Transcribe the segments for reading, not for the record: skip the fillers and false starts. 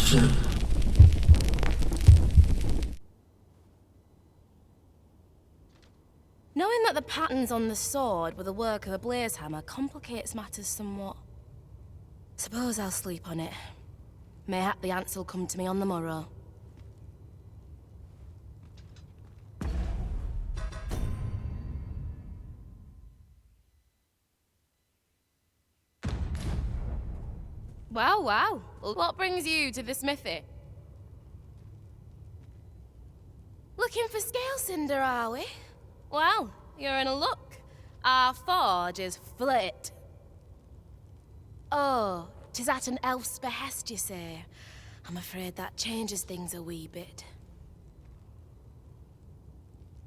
Vocation. Knowing that the patterns on the sword were the work of a blaze hammer complicates matters somewhat. Suppose I'll sleep on it. Mayhap the answer will come to me on the morrow. Wow, wow. Well, what brings you to the smithy? Looking for scale cinder, are we? Well, you're in luck. Our forge is flit. Oh, 'tis at an elf's behest, you say? I'm afraid that changes things a wee bit.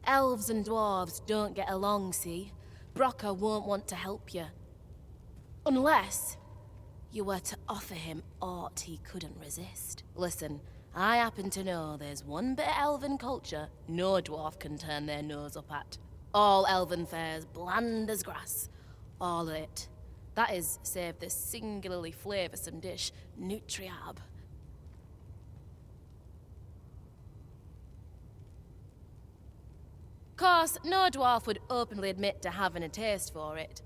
Elves and dwarves don't get along, see? Brocker won't want to help you. Unless you were to offer him aught he couldn't resist. Listen, I happen to know there's one bit of elven culture no dwarf can turn their nose up at. All elven fare's bland as grass. All of it. That is, save the singularly flavoursome dish, Nutriab. Course, no dwarf would openly admit to having a taste for it.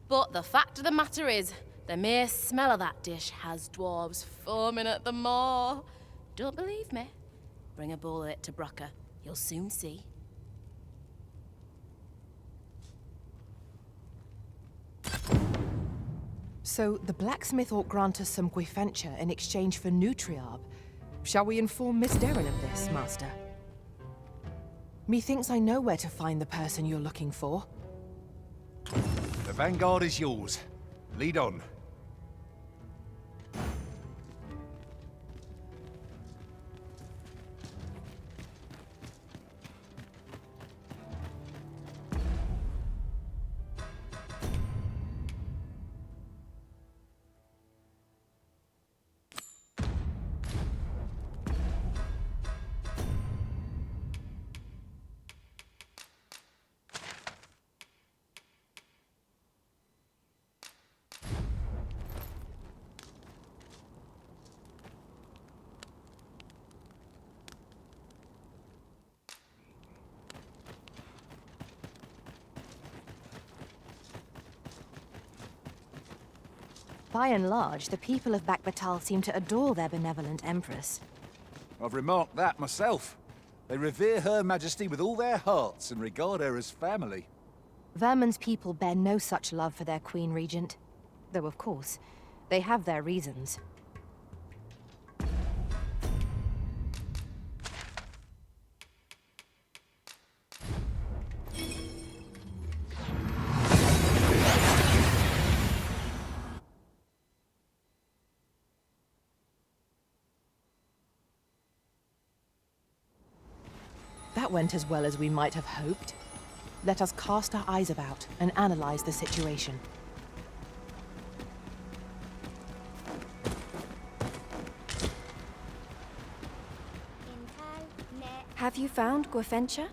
But the fact of the matter is, the mere smell of that dish has dwarves foaming at the maw. Don't believe me? Bring a bowl of it to Brocker. You'll soon see. So, the blacksmith ought grant us some Gwyfenture in exchange for Nutriab. Shall we inform Miss Derrin of this, Master? Methinks I know where to find the person you're looking for. The vanguard is yours. Lead on. By and large, the people of Bakbatal seem to adore their benevolent empress. I've remarked that myself. They revere Her Majesty with all their hearts and regard her as family. Vermin's people bear no such love for their Queen Regent. Though, of course, they have their reasons. That went as well as we might have hoped. Let us cast our eyes about and analyze the situation. Have you found Gwyfenture?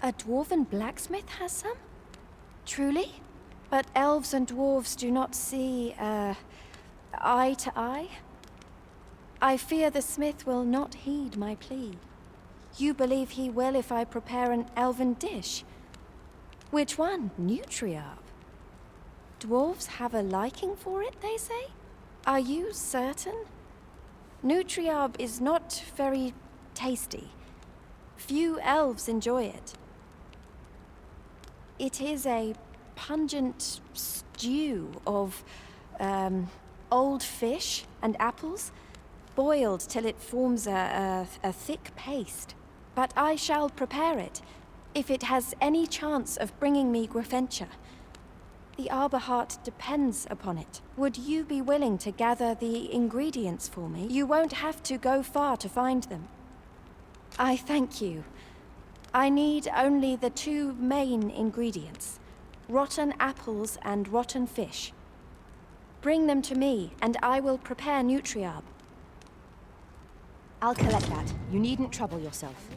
A dwarven blacksmith has some? Truly? But elves and dwarves do not see, eye to eye? I fear the smith will not heed my plea. You believe he will if I prepare an elven dish? Which one? Nutriab? Dwarves have a liking for it, they say? Are you certain? Nutriab is not very tasty. Few elves enjoy it. It is a pungent stew of, old fish and apples, boiled till it forms a thick paste. But I shall prepare it, if it has any chance of bringing me Gwyfenture. The Arbor Heart depends upon it. Would you be willing to gather the ingredients for me? You won't have to go far to find them. I thank you. I need only the two main ingredients, rotten apples and rotten fish. Bring them to me, and I will prepare Nutriab. I'll collect that. You needn't trouble yourself.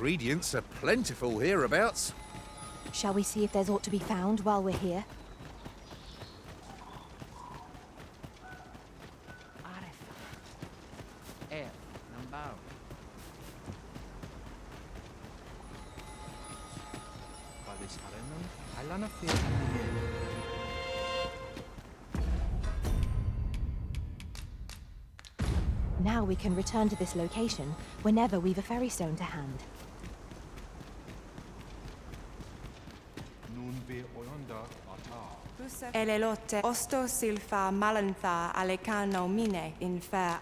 Ingredients are plentiful hereabouts. Shall we see if there's aught to be found while we're here? Now we can return to this location whenever we've a ferry stone to hand. Elelotte osto silfa malantha alecano mine infer.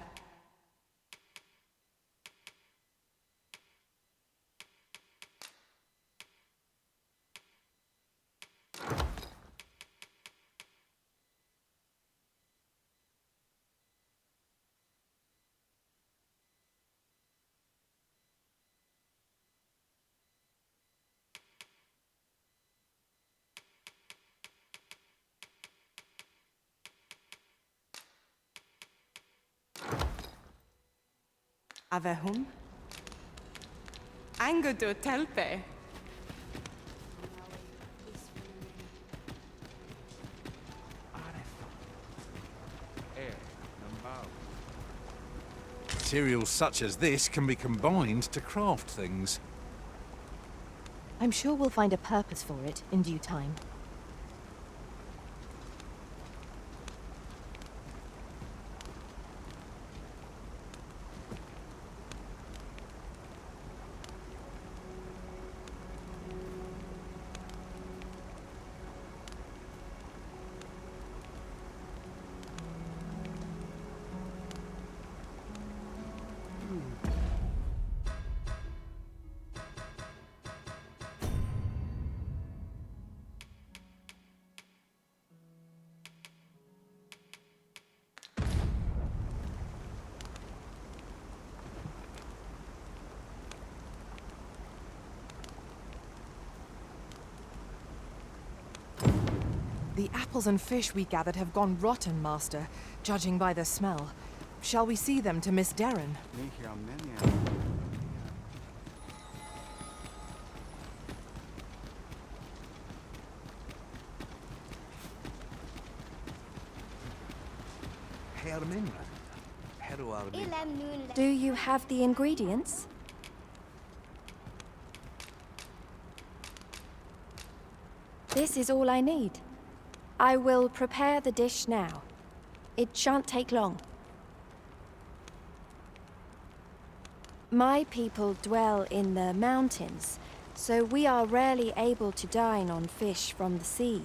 Avehum? Angudo telpe. Materials such as this can be combined to craft things. I'm sure we'll find a purpose for it in due time. The apples and fish we gathered have gone rotten, Master, judging by the smell. Shall we see them to Miss Darren? Do you have the ingredients? This is all I need. I will prepare the dish now. It shan't take long. My people dwell in the mountains, so we are rarely able to dine on fish from the sea.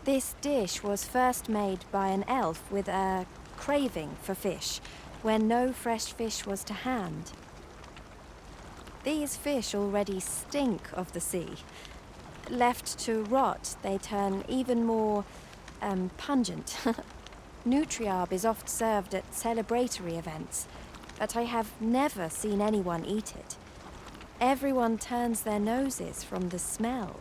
This dish was first made by an elf with a craving for fish, when no fresh fish was to hand. These fish already stink of the sea. Left to rot, they turn even more, pungent. Nutriarb is oft served at celebratory events, but I have never seen anyone eat it. Everyone turns their noses from the smell.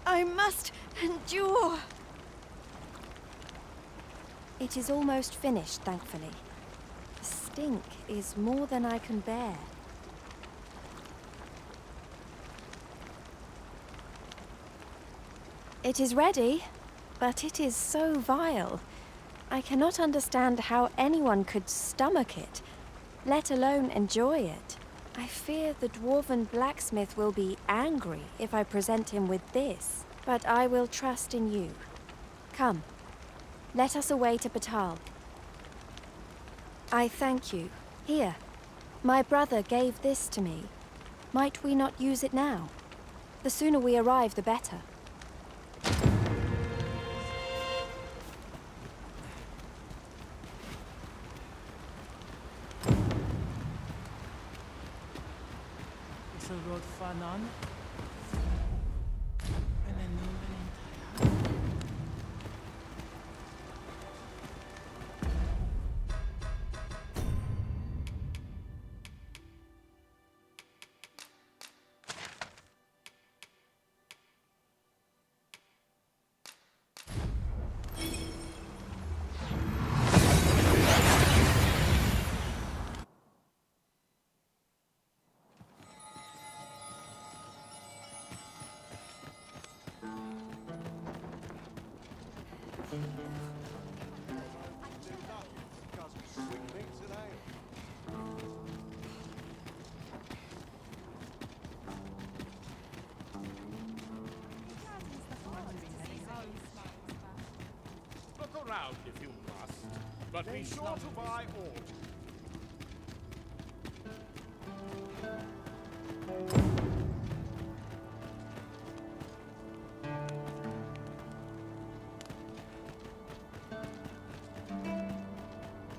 I must endure. It is almost finished, thankfully. The stink is more than I can bear. It is ready, but it is so vile. I cannot understand how anyone could stomach it, let alone enjoy it. I fear the dwarven blacksmith will be angry if I present him with this, but I will trust in you. Come, let us away to Batal. I thank you. Here, my brother gave this to me. Might we not use it now? The sooner we arrive, the better. but be sure to buy all.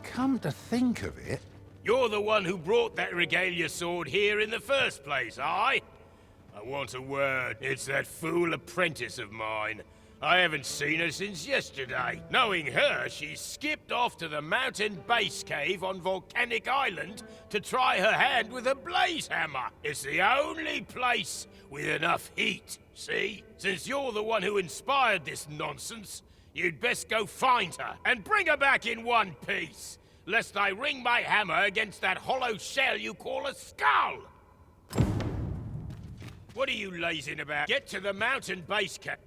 Come to think of it, You're the one who brought that regalia sword here in the first place, aye? I want a word. It's that fool apprentice of mine. I haven't seen her since yesterday. Knowing her, she's skipped off to the mountain base cave on Volcanic Island to try her hand with a blaze hammer. It's the only place with enough heat, see? Since you're the one who inspired this nonsense, you'd best go find her and bring her back in one piece, lest I ring my hammer against that hollow shell you call a skull! What are you lazing about? Get to the mountain base camp.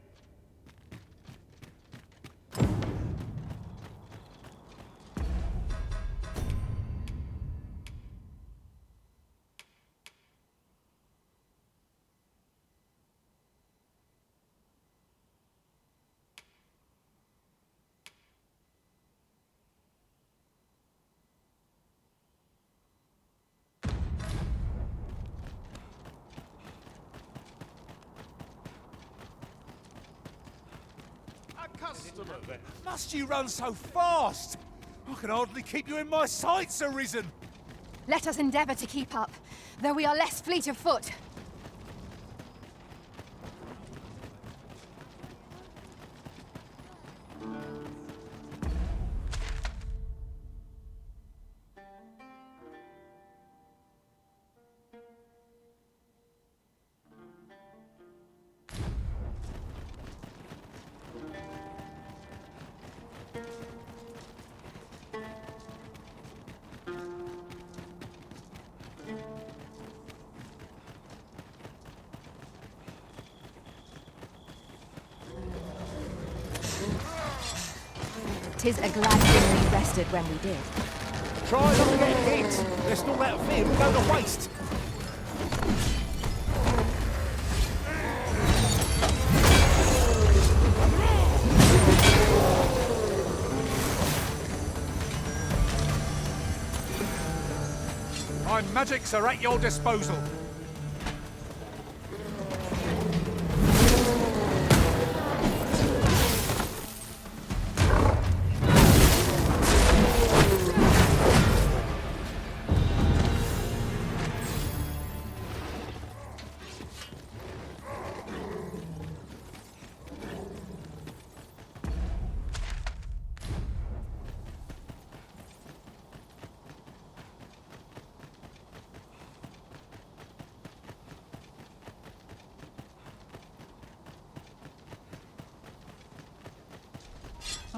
must you run so fast? I can hardly keep you in my sights, Arisen. Let us endeavor to keep up, though we are less fleet of foot. Tis a glad thing we rested when we did. Try not to get hit. Let's not let a field go to waste. My magics are at your disposal.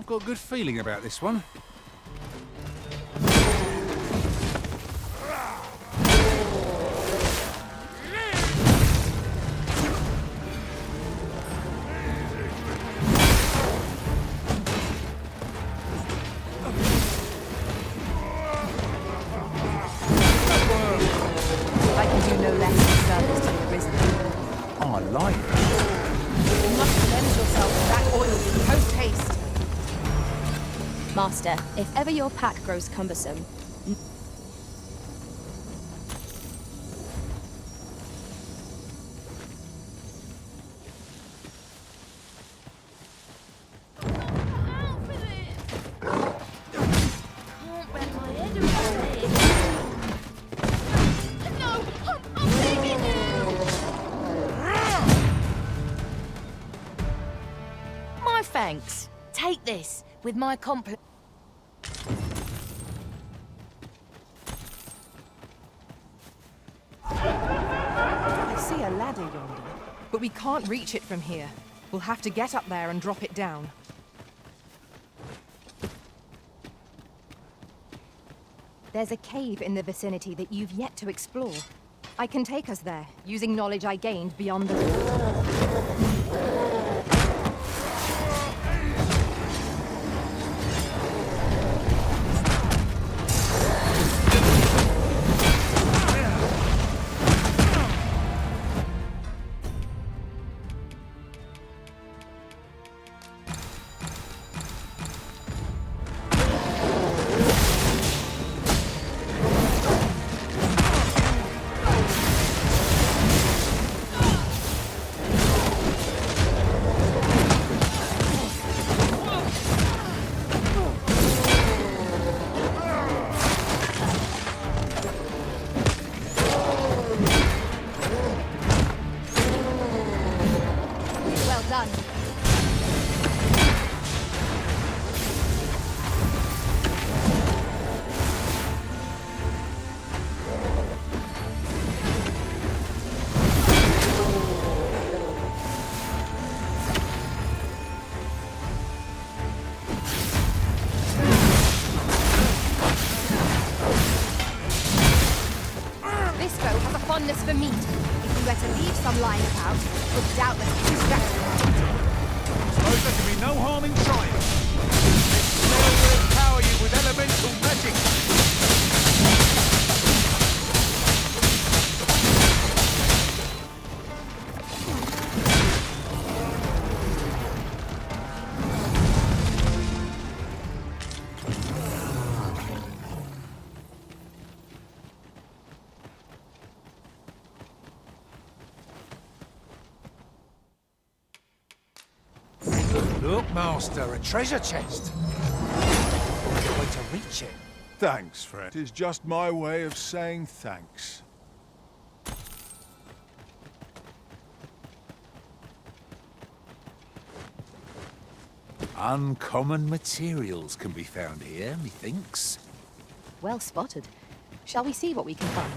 I've got a good feeling about this one. I can do no less than service to the Arisen. I like it. You must cleanse yourself of that oil post haste. Master, if ever your pack grows cumbersome, My thanks. Take this with my I see a ladder yonder, but we can't reach it from here. We'll have to get up there and drop it down. there's a cave in the vicinity that you've yet to explore. I can take us there, using knowledge I gained beyond the... Grotto has a fondness for meat. If we were to leave some lying about, it would doubtless be distracting. Suppose there can be no harm in trying. This spell will empower you with elemental magic. Look, Master, a treasure chest. There's a way to reach it. Thanks, friend. It is just my way of saying thanks. Uncommon materials can be found here, methinks. Well spotted. Shall we see what we can find?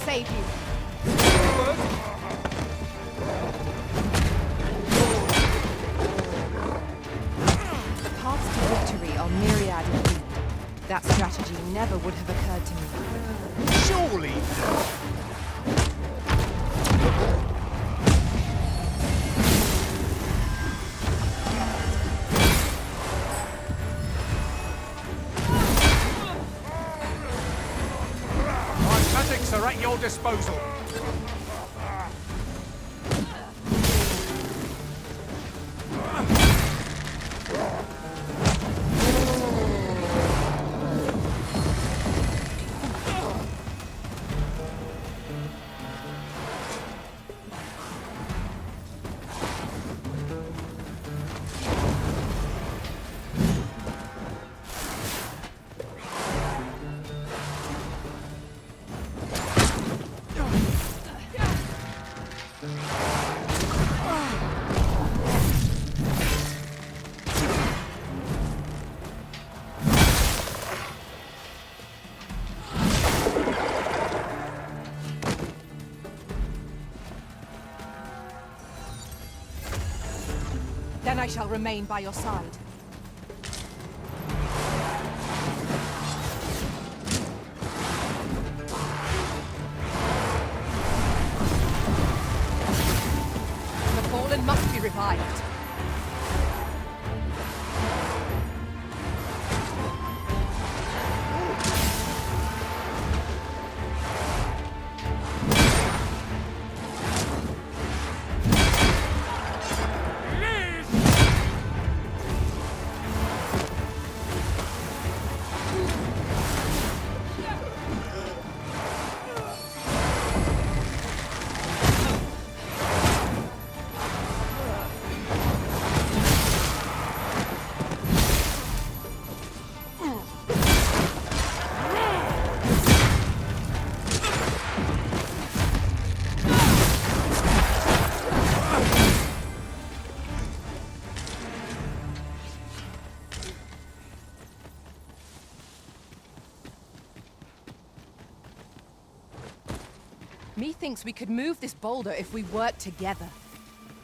Save you. The paths to victory are myriad indeed. That strategy never would have occurred to me. Surely! Are at your disposal. Then I shall remain by your side. The fallen must be revived. Methinks we could move this boulder if we work together.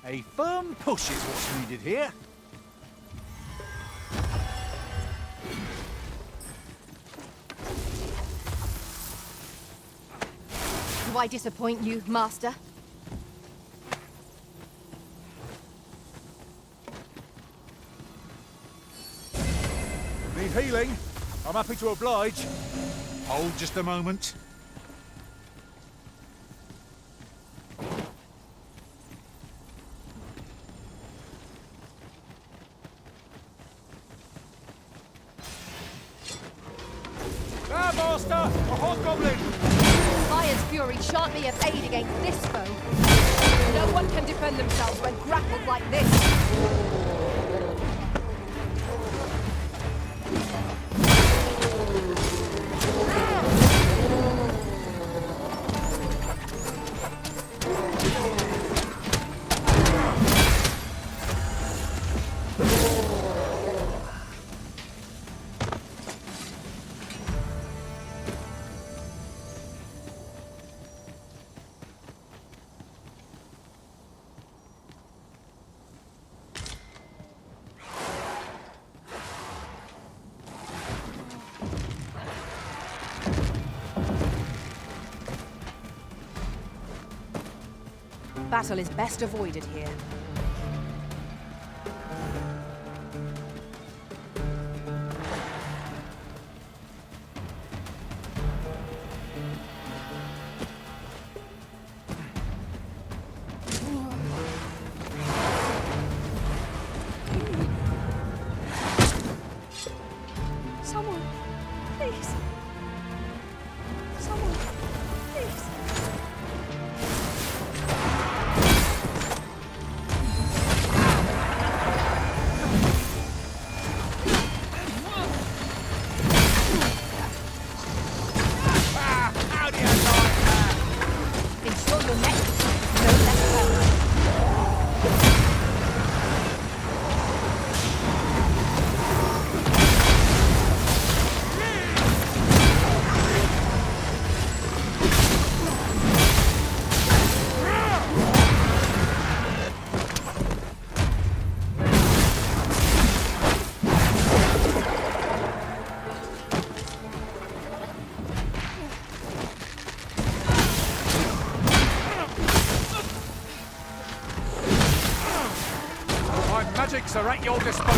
A firm push is what's needed here. Do I disappoint you, Master? Need healing? I'm happy to oblige. Hold just a moment. Ah, Master! A hobgoblin! Fire's fury shan't be of aid against this foe. No one can defend themselves when grappled like this. Battle is best avoided here. Someone, please. Someone, please. How do you like that? Ensure your next attack is no less well. My magics are at your disposal.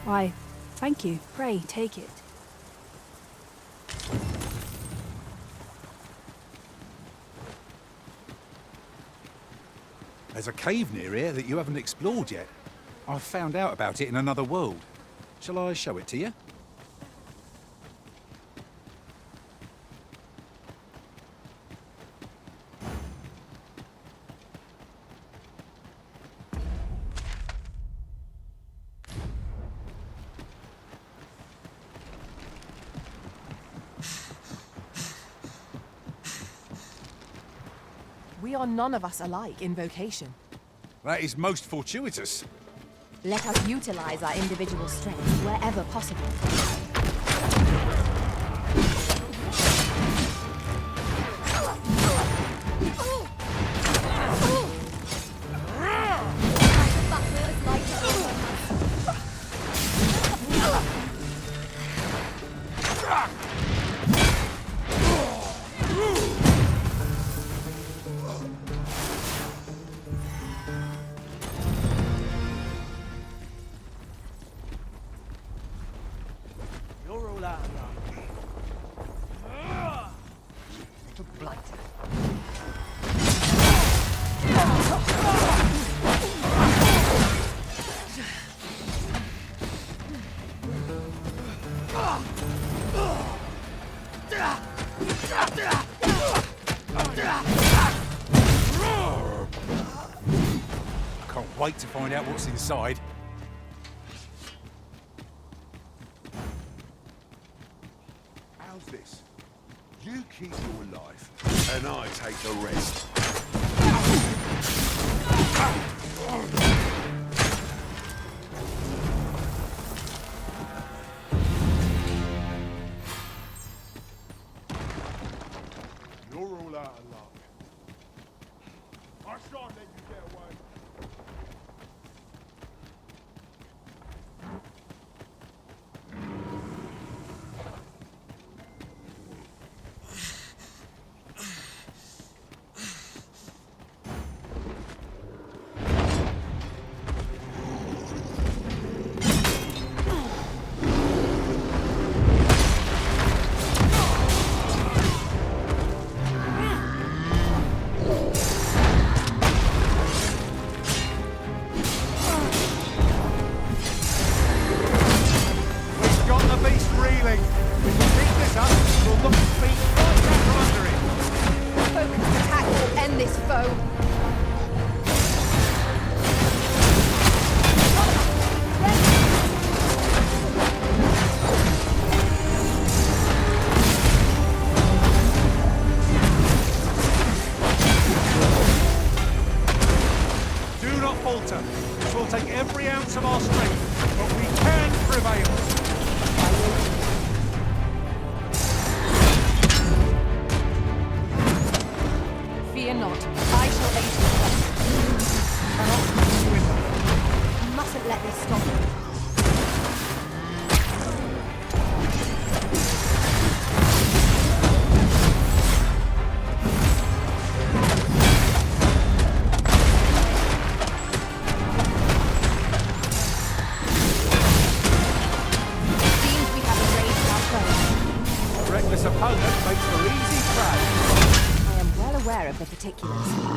Why, thank you. Pray, take it. There's a cave near here that you haven't explored yet. I've found out about it in another world. Shall I show it to you? We are none of us alike in vocation. That is most fortuitous. Let us utilize our individual strengths wherever possible. You're all out of luck. I can't wait to find out what's inside. How's this? You keep your life, and I take the rest. You're all out of luck. I shan't let you get away. Mustn't let this stop. useless.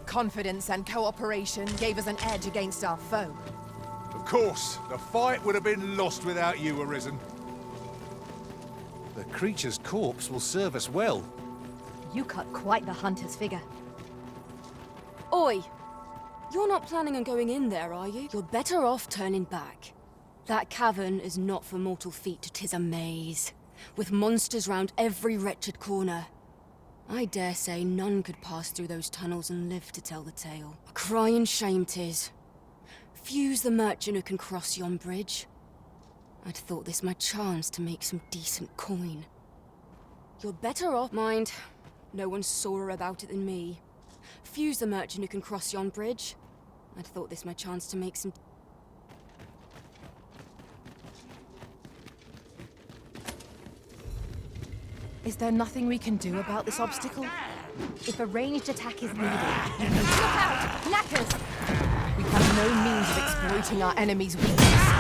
Confidence and cooperation gave us an edge against our foe. Of course, the fight would have been lost without you, Arisen. The creature's corpse will serve us well. You cut quite the hunter's figure. Oi! You're not planning on going in there, are you? You're better off turning back. That cavern is not for mortal feet, 'tis a maze, with monsters round every wretched corner. I dare say none could pass through those tunnels and live to tell the tale. A crying shame 'tis. Few's the merchant who can cross yon bridge. I'd thought this my chance to make some decent coin. You're better off, mind. No one's sorer about it than me. Few's the merchant who can cross yon bridge. I'd thought this my chance to make some... Is there nothing we can do about this obstacle? If a ranged attack is needed, you can look out! Knackers! We have no means of exploiting our enemy's weakness.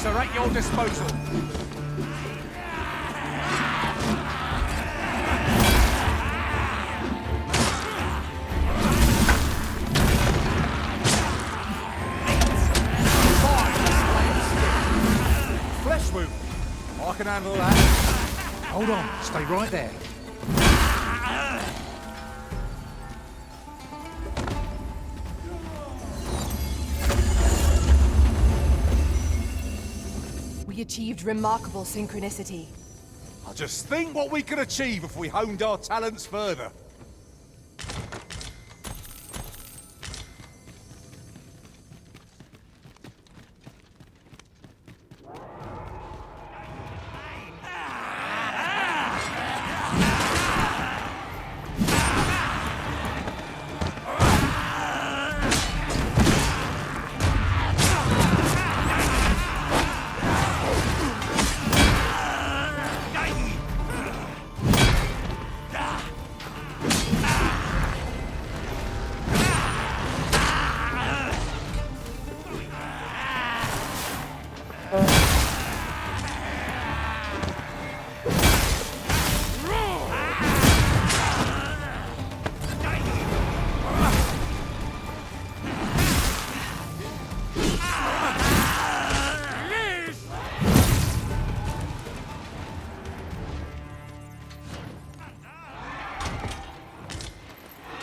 Are at your disposal. Flesh wound. I can handle that. Hold on, stay right there. We achieved remarkable synchronicity. I just think what we could achieve if we honed our talents further.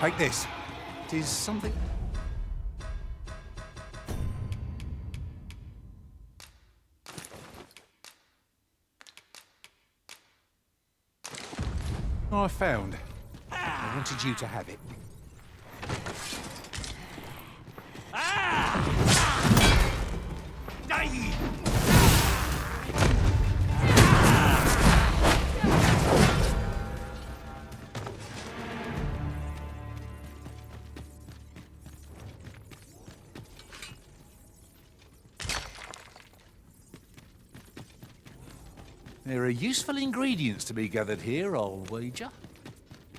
Take this. It is something... I found. I wanted you to have it. There are useful ingredients to be gathered here, I'll wager.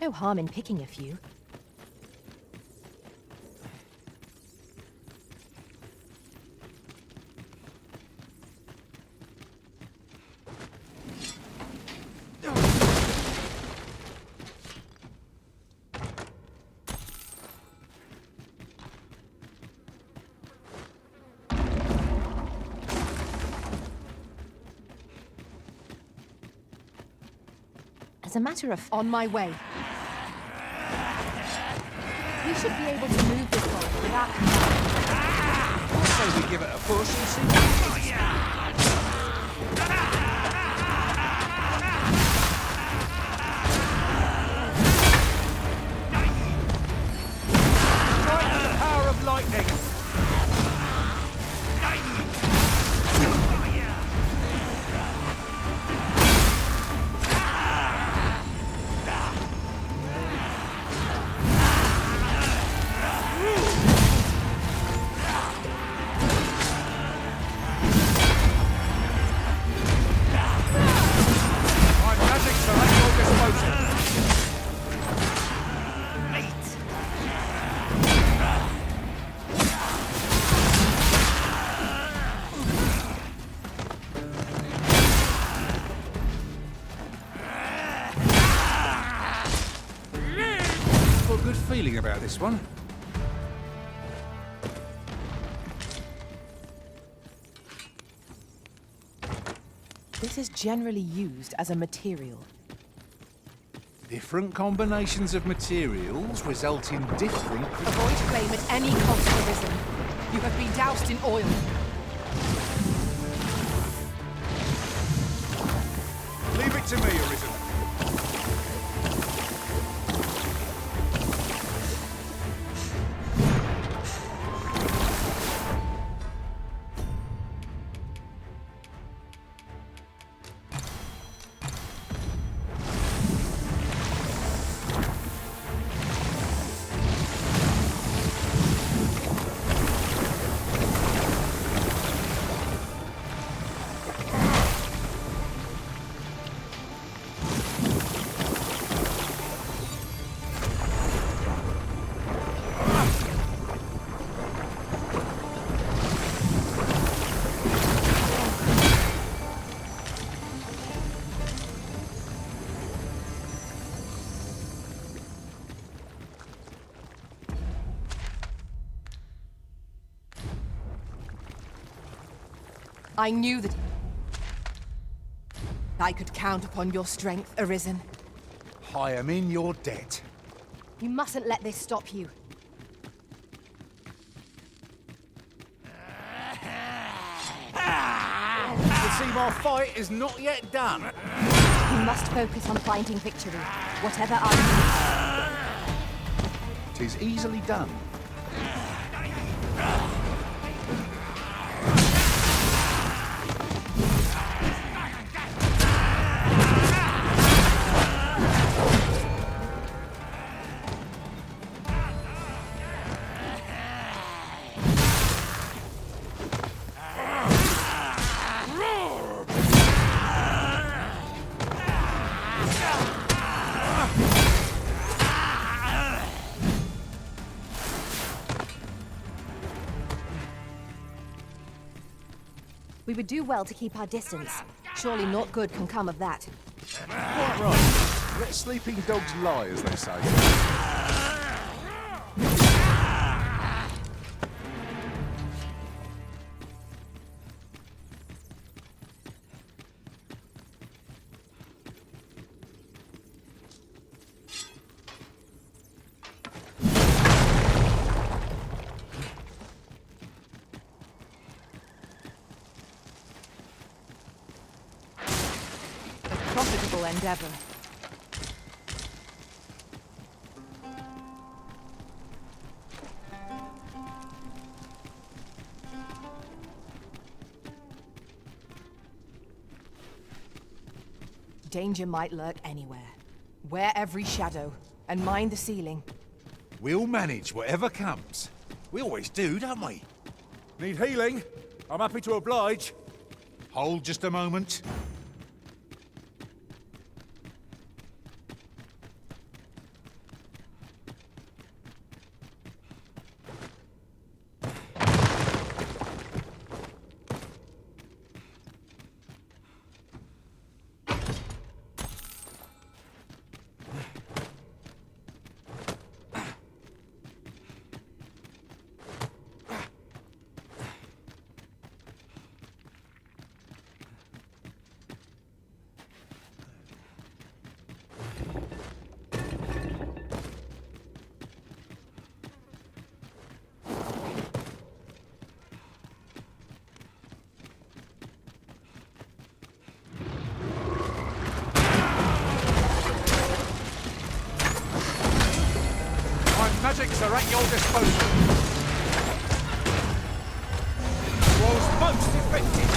No harm in picking a few. As a matter of... On my way. We should be able to move this boat without... So we give it a push and see what it is. Lightning! My magic's at your disposal. Feeling about this one. This is generally used as a material. Different combinations of materials result in different... Avoid flame at any cost, Arisen. You have been doused in oil. Leave it to me, Arisen. I knew that I could count upon your strength, Arisen. I am in your debt. You mustn't let this stop you. You see, my fight is not yet done. You must focus on finding victory, whatever our... 'Tis easily done. We would do well to keep our distance. Surely naught good can come of that. Quite right. Let sleeping dogs lie, as they say. Profitable endeavor. Danger might lurk anywhere. Wear every shadow, and mind the ceiling. We'll manage whatever comes. We always do, don't we? Need healing? I'm happy to oblige. Hold just a moment. are at your disposal. Was most effective.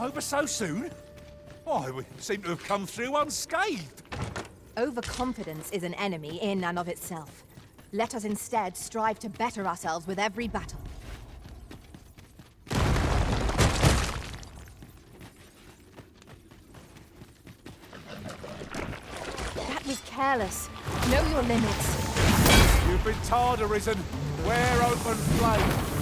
Over so soon? Why, we seem to have come through unscathed. Overconfidence is an enemy in and of itself. Let us instead strive to better ourselves with every battle. That was careless. Know your limits. You've been tarred, Arisen. Wear open flame.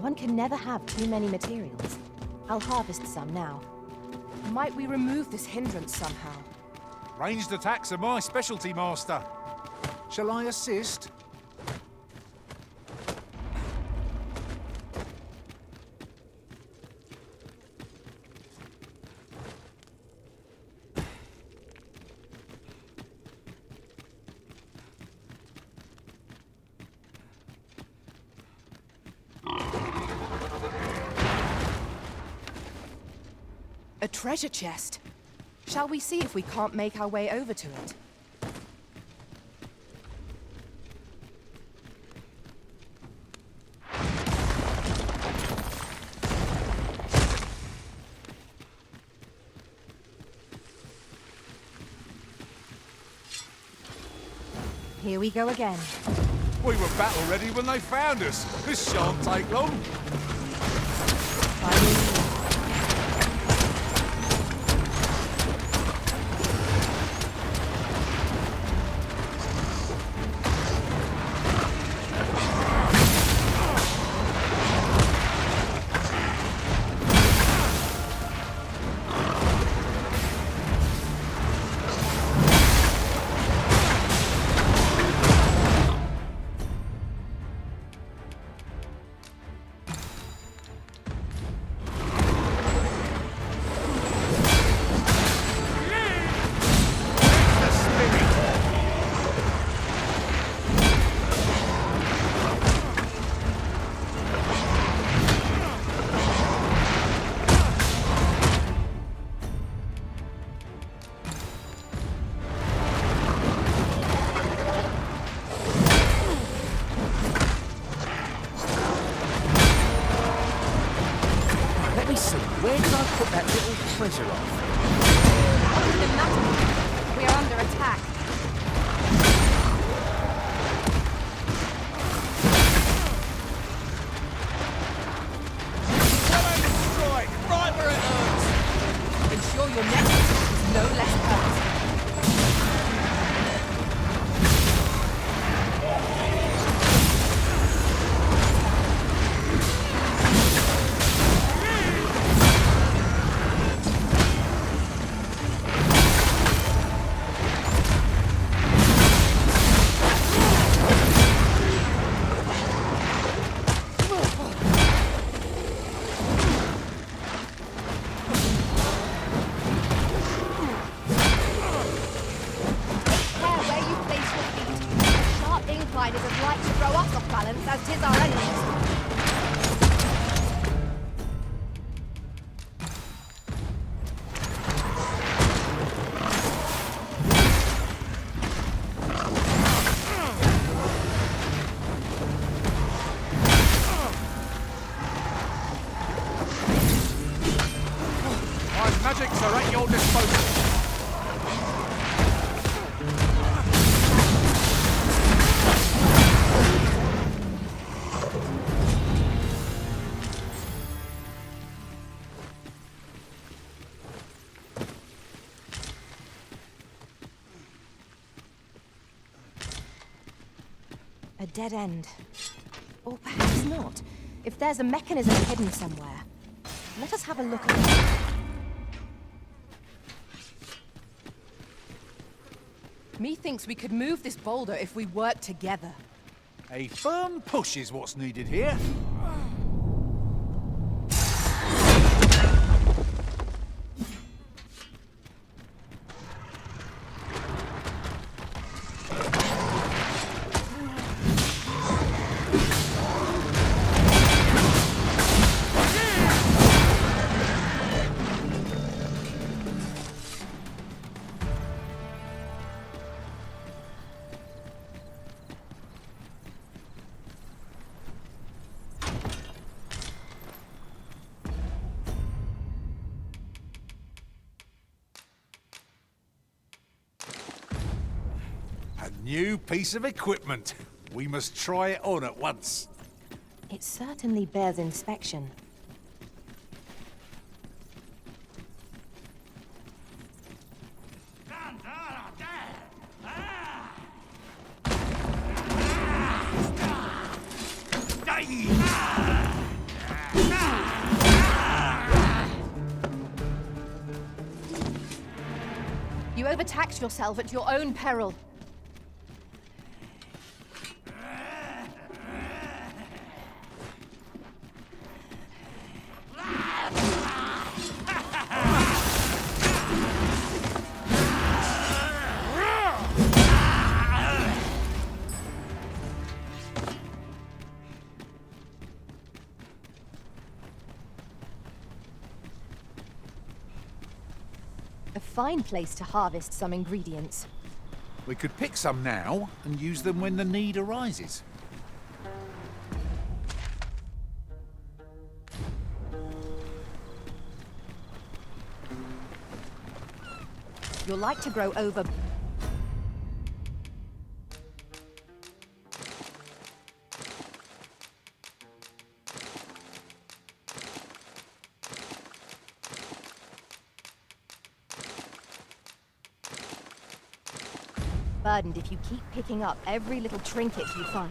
One can never have too many materials. I'll harvest some now. Might we remove this hindrance somehow? Ranged attacks are my specialty, Master. Shall I assist? A treasure chest. Shall we see if we can't make our way over to it? Here we go again. We were battle ready when they found us. This shan't take long. monitor off? What's the matter? We are under attack. Strike! Right where it hurts! Ensure your next is no less hurt. Magics are at your disposal. A dead end. Or perhaps not. If there's a mechanism hidden somewhere, let us have a look at it. Methinks we could move this boulder if we work together. A firm push is what's needed here. New piece of equipment. We must try it on at once. It certainly bears inspection. You overtaxed yourself at your own peril. A fine place to harvest some ingredients. We could pick some now and use them when the need arises. You'll like to grow over... burdened if you keep picking up every little trinket you find.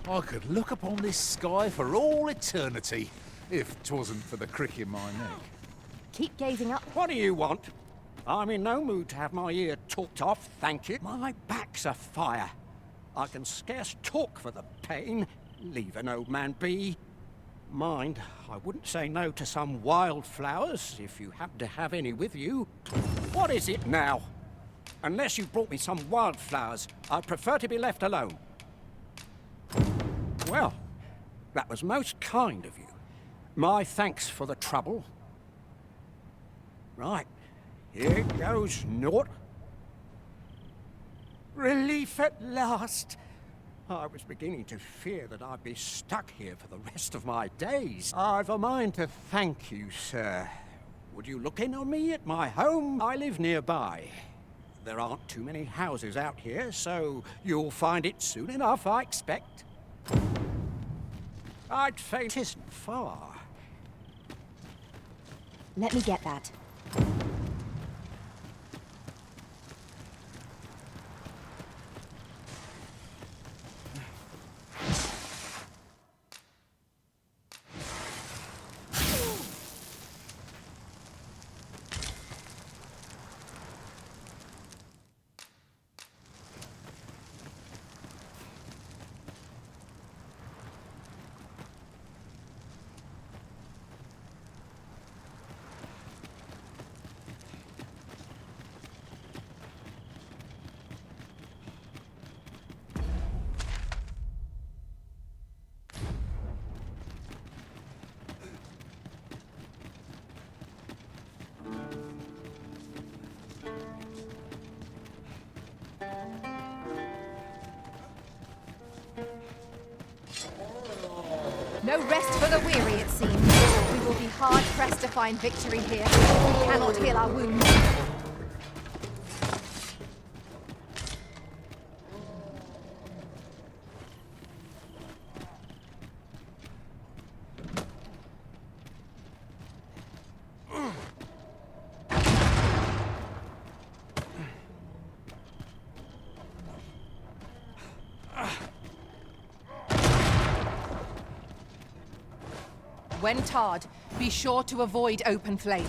I could look upon this sky for all eternity, if 'twasn't for the crick in my neck. Keep gazing up. What do you want? I'm in no mood to have my ear talked off, thank you. My back's afire. I can scarce talk for the pain. Leave an old man be. Mind, I wouldn't say no to some wildflowers, if you happen to have any with you. What is it now? Unless you brought me some wildflowers, I'd prefer to be left alone. Well, that was most kind of you. My thanks for the trouble. Right, here goes naught. Relief at last! I was beginning to fear that I'd be stuck here for the rest of my days. I've a mind to thank you, sir. Would you look in on me at my home? I live nearby. There aren't too many houses out here, so you'll find it soon enough, I expect. I'd say it isn't far. Let me get that. No rest for the weary, it seems. We will be hard-pressed to find victory here. We cannot heal our wounds. When tarred, be sure to avoid open flame.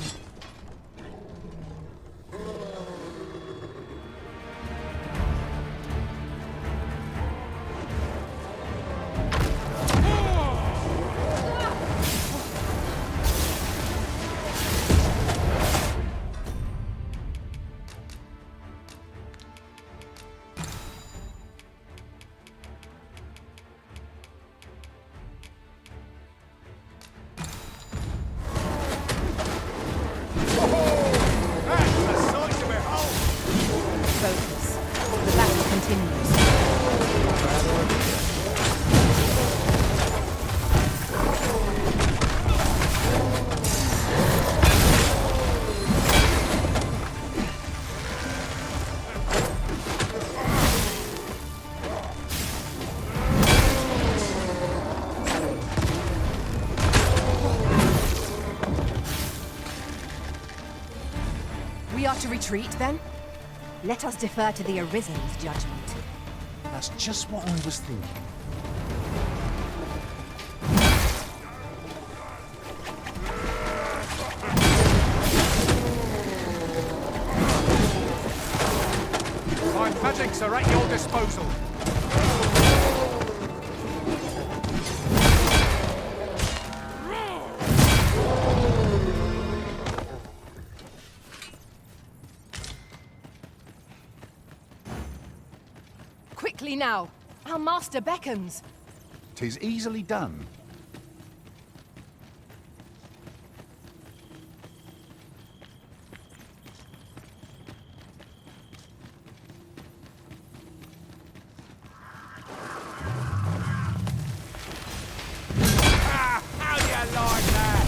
We are to retreat, then? Let us defer to the Arisen's judgment. That's just what I was thinking. My magics are at your disposal. Quickly now! Our master beckons! 'Tis easily done. How do you like that?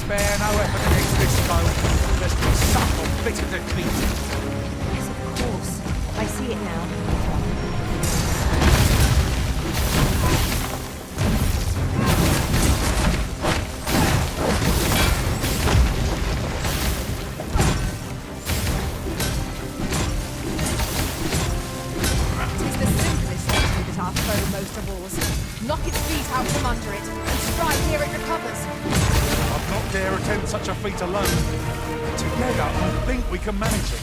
Spare no effort against this foe. Just be supple, bitter defeat. Yes, of course. I see it now. Knock its feet out from under it, and strike here it recovers. I'd not dare attempt such a feat alone. Together, I think we can manage it.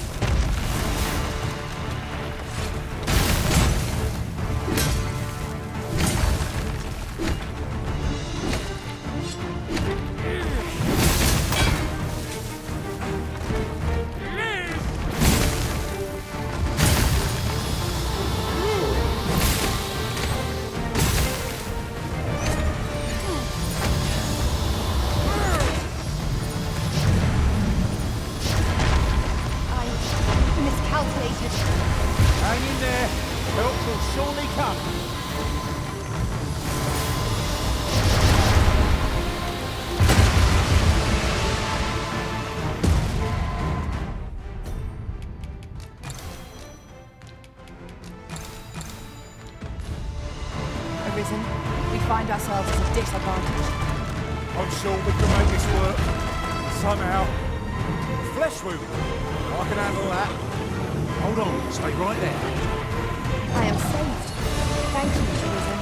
Arisen, we find ourselves at a disadvantage. I'm sure we can make this work. Somehow. Flesh wound. I can handle that. Hold on, stay right there. I am saved. Thank you, Arisen.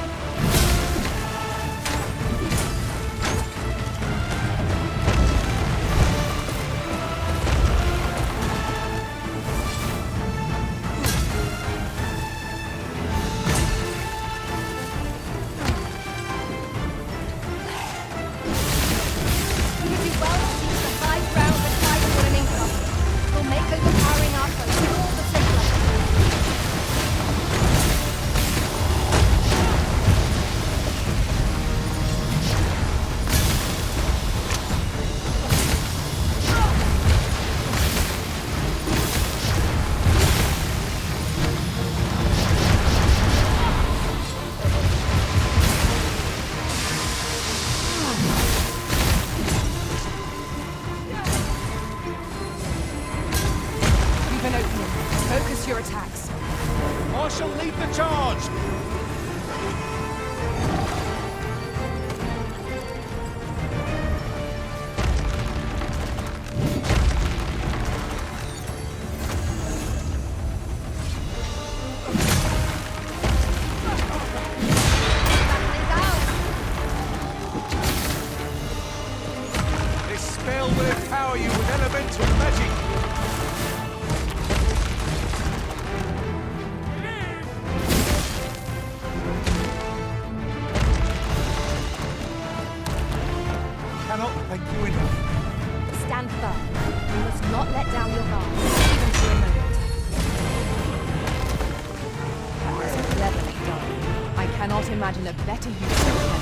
Imagine a better use of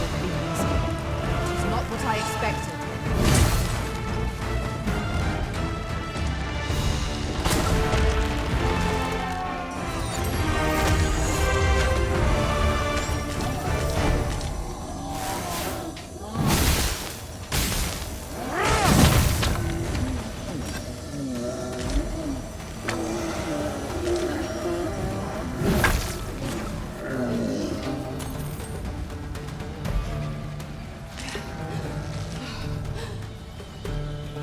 the beams. It is not what I expected.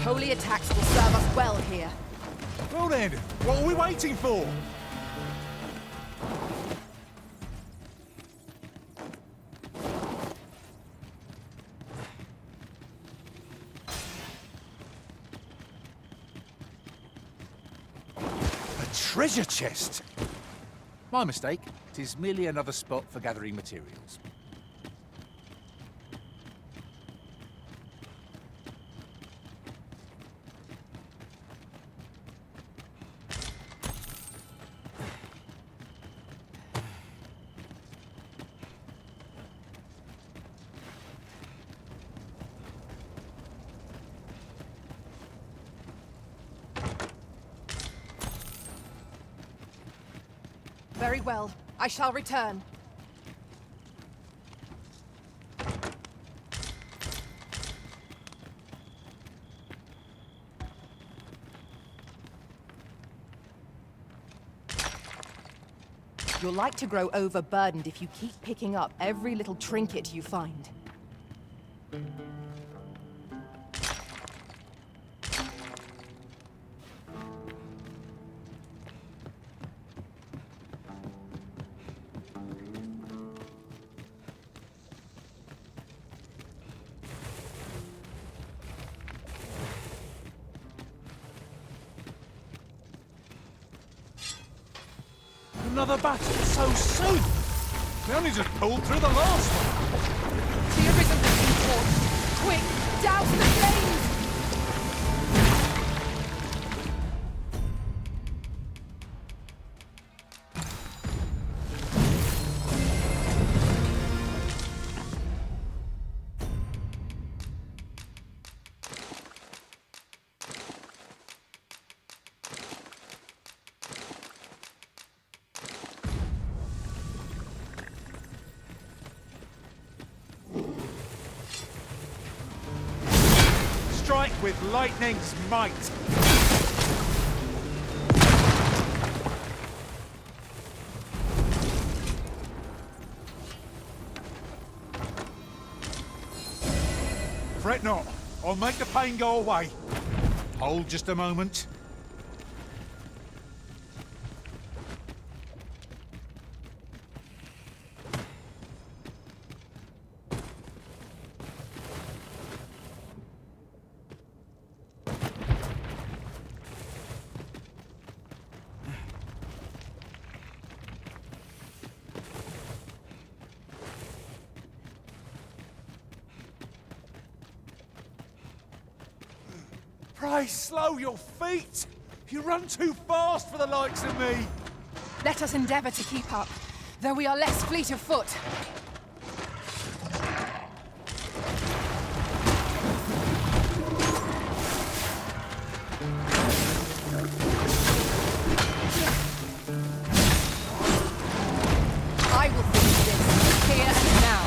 Holy attacks will serve us well here. Well then, what are we waiting for? A treasure chest! My mistake. It is merely another spot for gathering materials. Very well. I shall return. You'll like to grow overburdened if you keep picking up every little trinket you find. Another battle so soon! We only just pulled through the last one! The Arisen has been torched! Quick, douse the flames! Strike with lightning's might! Fret not, I'll make the pain go away. Hold just a moment. Pray slow your feet! You run too fast for the likes of me! Let us endeavor to keep up, though we are less fleet of foot. I will finish this, here and now.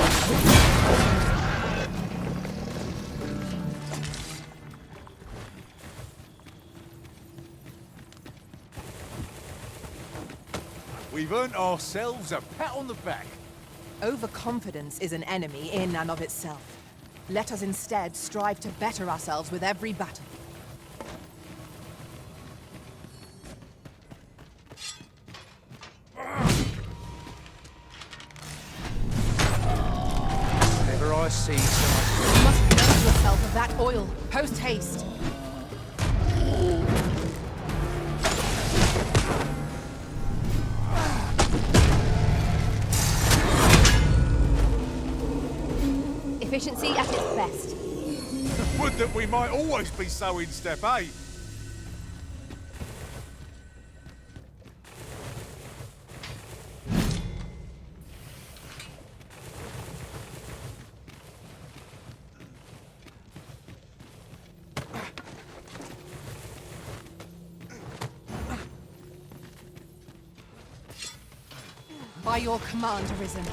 We've earned ourselves a pat on the back. Overconfidence is an enemy in and of itself. Let us instead strive to better ourselves with every battle. Whenever I see someone... You must rid yourself of that oil, post haste. Efficiency at its best. Would that we might always be so in step, eh? By your command, Arisen.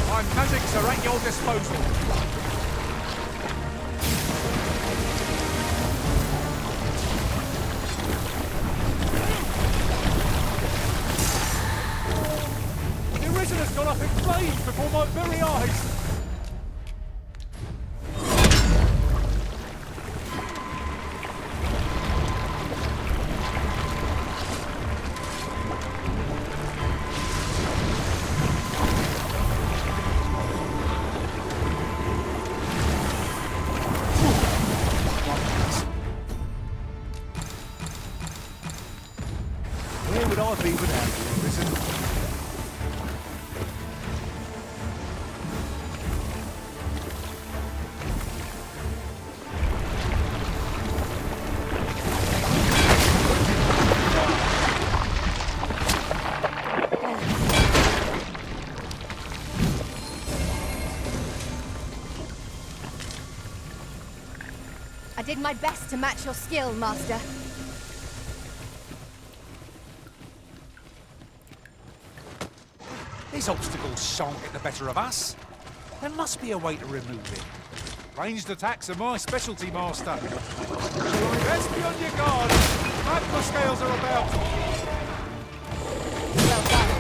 My magics are at your disposal. The Arisen has gone up in flames before my very eyes. did my best to match your skill, Master. These obstacles shan't get the better of us. There must be a way to remove it. Ranged attacks are my specialty, Master. Best be on your guard. Magma scales are about. Well done.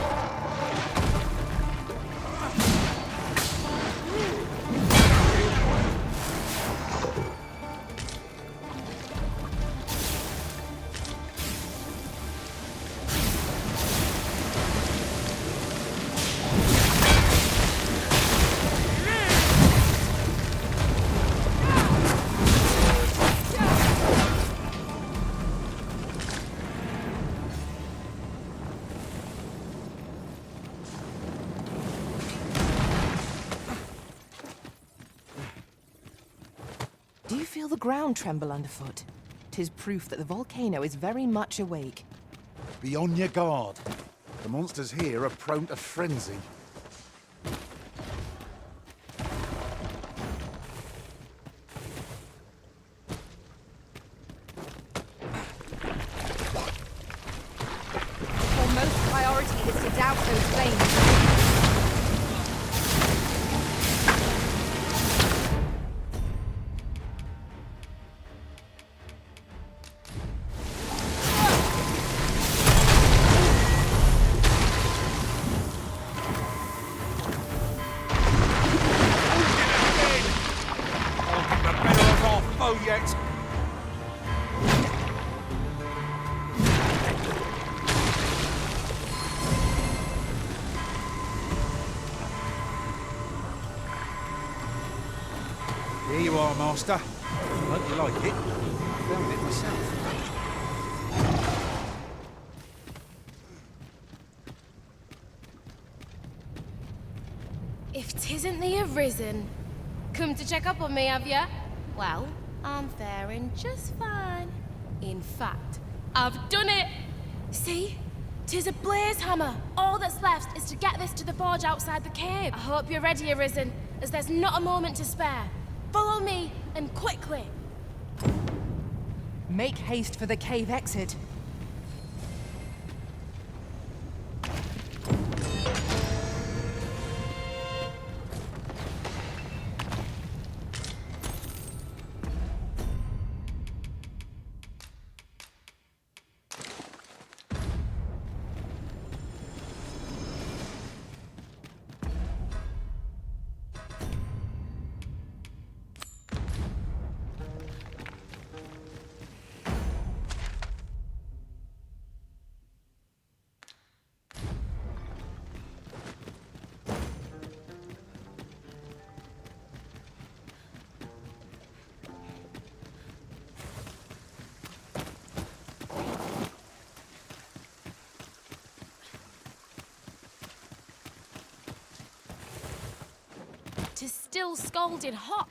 Do you feel the ground tremble underfoot? 'Tis proof that the volcano is very much awake. Be on your guard. The monsters here are prone to frenzy. Foremost priority is to douse those flames. Yet. Here you are, Master. Hope you like it. I found it myself. If 'tisn't the Arisen, come to check up on me, have ya? Well, I'm faring just fine. In fact, I've done it! See? 'Tis a blaze hammer. All that's left is to get this to the forge outside the cave. I hope you're ready, Arisen, as there's not a moment to spare. Follow me, and quickly. Make haste for the cave exit. Tis still scalding hot.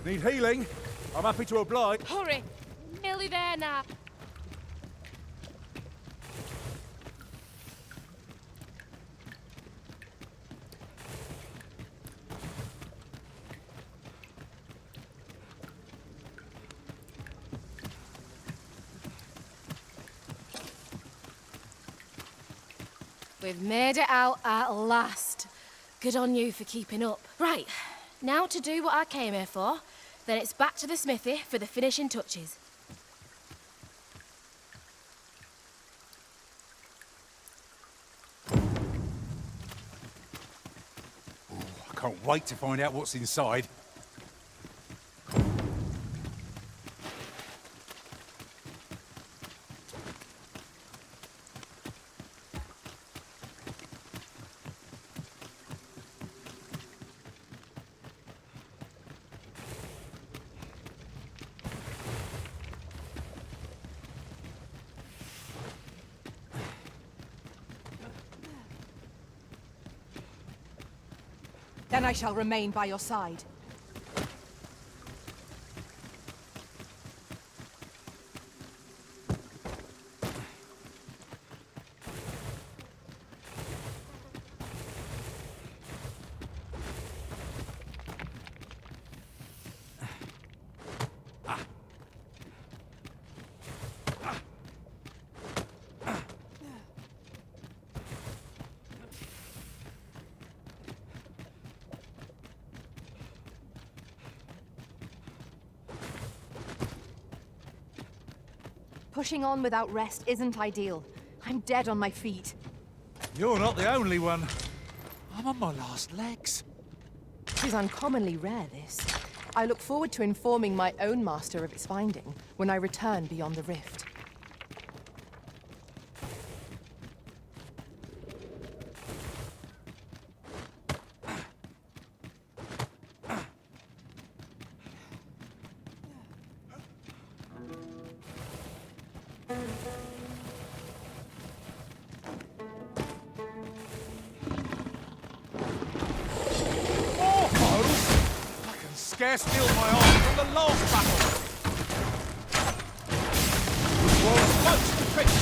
Need healing? I'm happy to oblige. Hurry! Nearly there now. We've made it out at last. Good on you for keeping up. Right, now to do what I came here for, then it's back to the smithy for the finishing touches. Can't wait to find out what's inside. Then I shall remain by your side. Pushing on without rest isn't ideal. I'm dead on my feet. You're not the only one. I'm on my last legs. It is uncommonly rare, this. I look forward to informing my own master of its finding when I return beyond the rift. Still my arm from the last battle. Well, close to finish.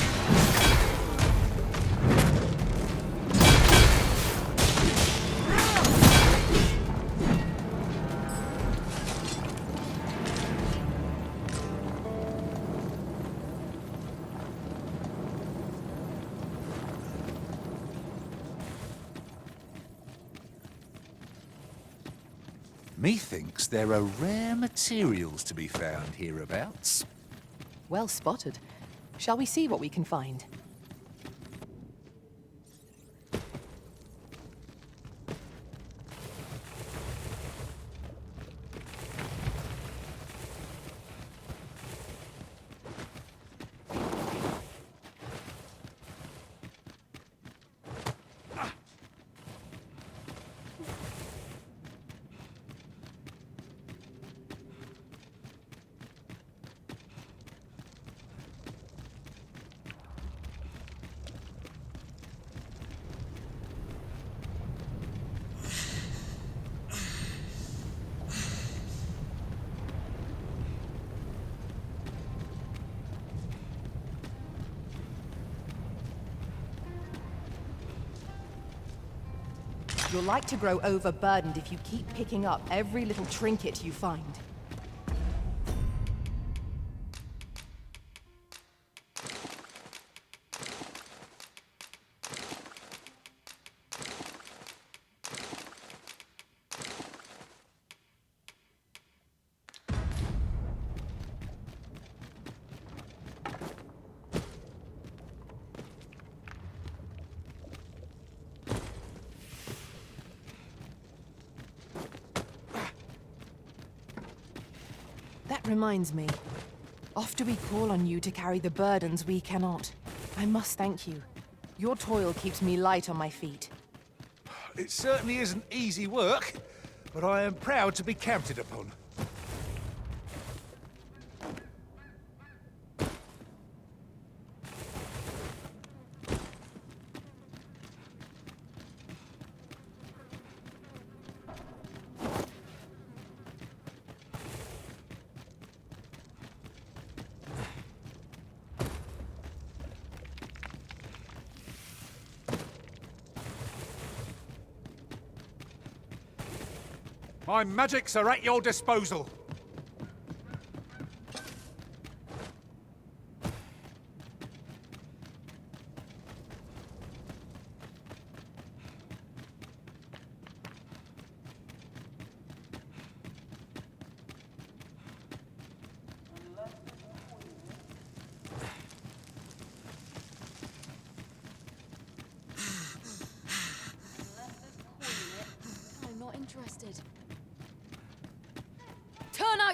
Methinks there are rare materials to be found hereabouts. Well spotted. Shall we see what we can find? You're like to grow overburdened if you keep picking up every little trinket you find. That reminds me. Oft do we call on you to carry the burdens we cannot. I must thank you. Your toil keeps me light on my feet. It certainly isn't easy work, but I am proud to be counted upon. My magics are at your disposal.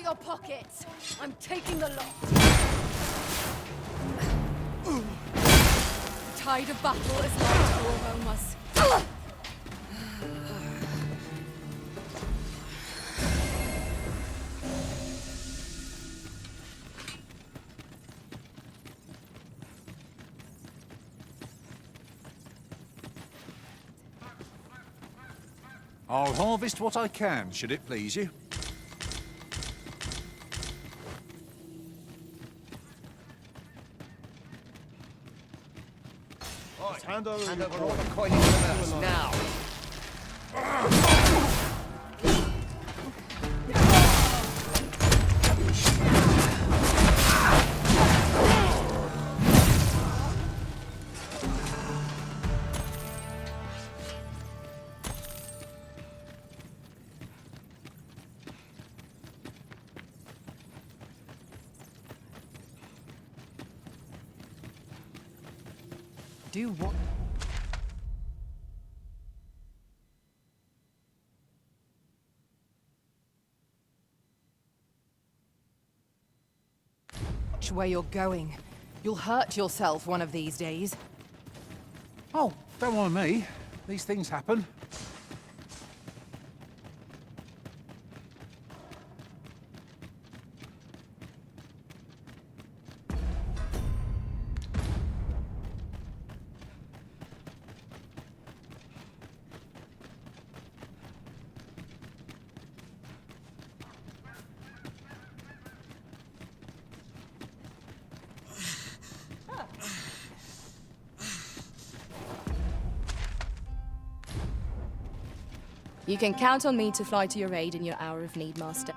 your pockets. I'm taking the lot. The tide of battle is light over us. I'll harvest what I can, should it please you. Hand over all the coin in the purse, now! Do what? Watch where you're going. You'll hurt yourself one of these days. Oh, don't mind me. These things happen. You can count on me to fly to your aid in your hour of need, Master.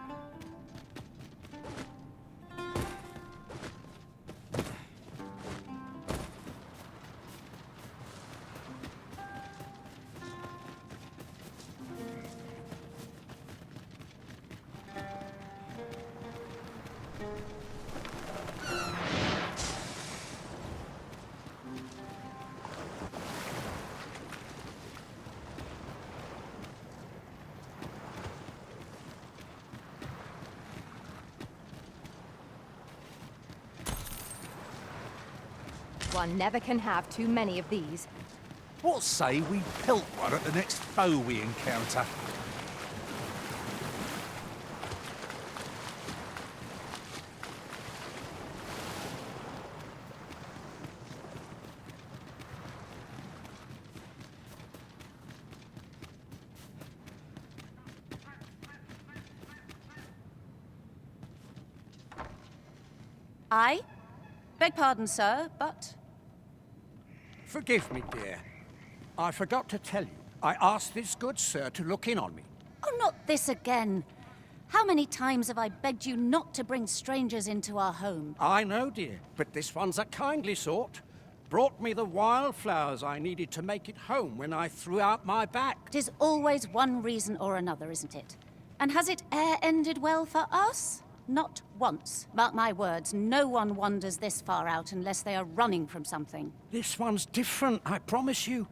One never can have too many of these. What say we pelt one at the next foe we encounter? I beg pardon, sir, but... Forgive me, dear. I forgot to tell you. I asked this good sir to look in on me. Oh, not this again. How many times have I begged you not to bring strangers into our home? I know, dear, but this one's a kindly sort. Brought me the wildflowers I needed to make it home when I threw out my back. 'Tis always one reason or another, isn't it? And has it e'er ended well for us? Not once. Mark my words, no one wanders this far out unless they are running from something. This one's different, I promise you.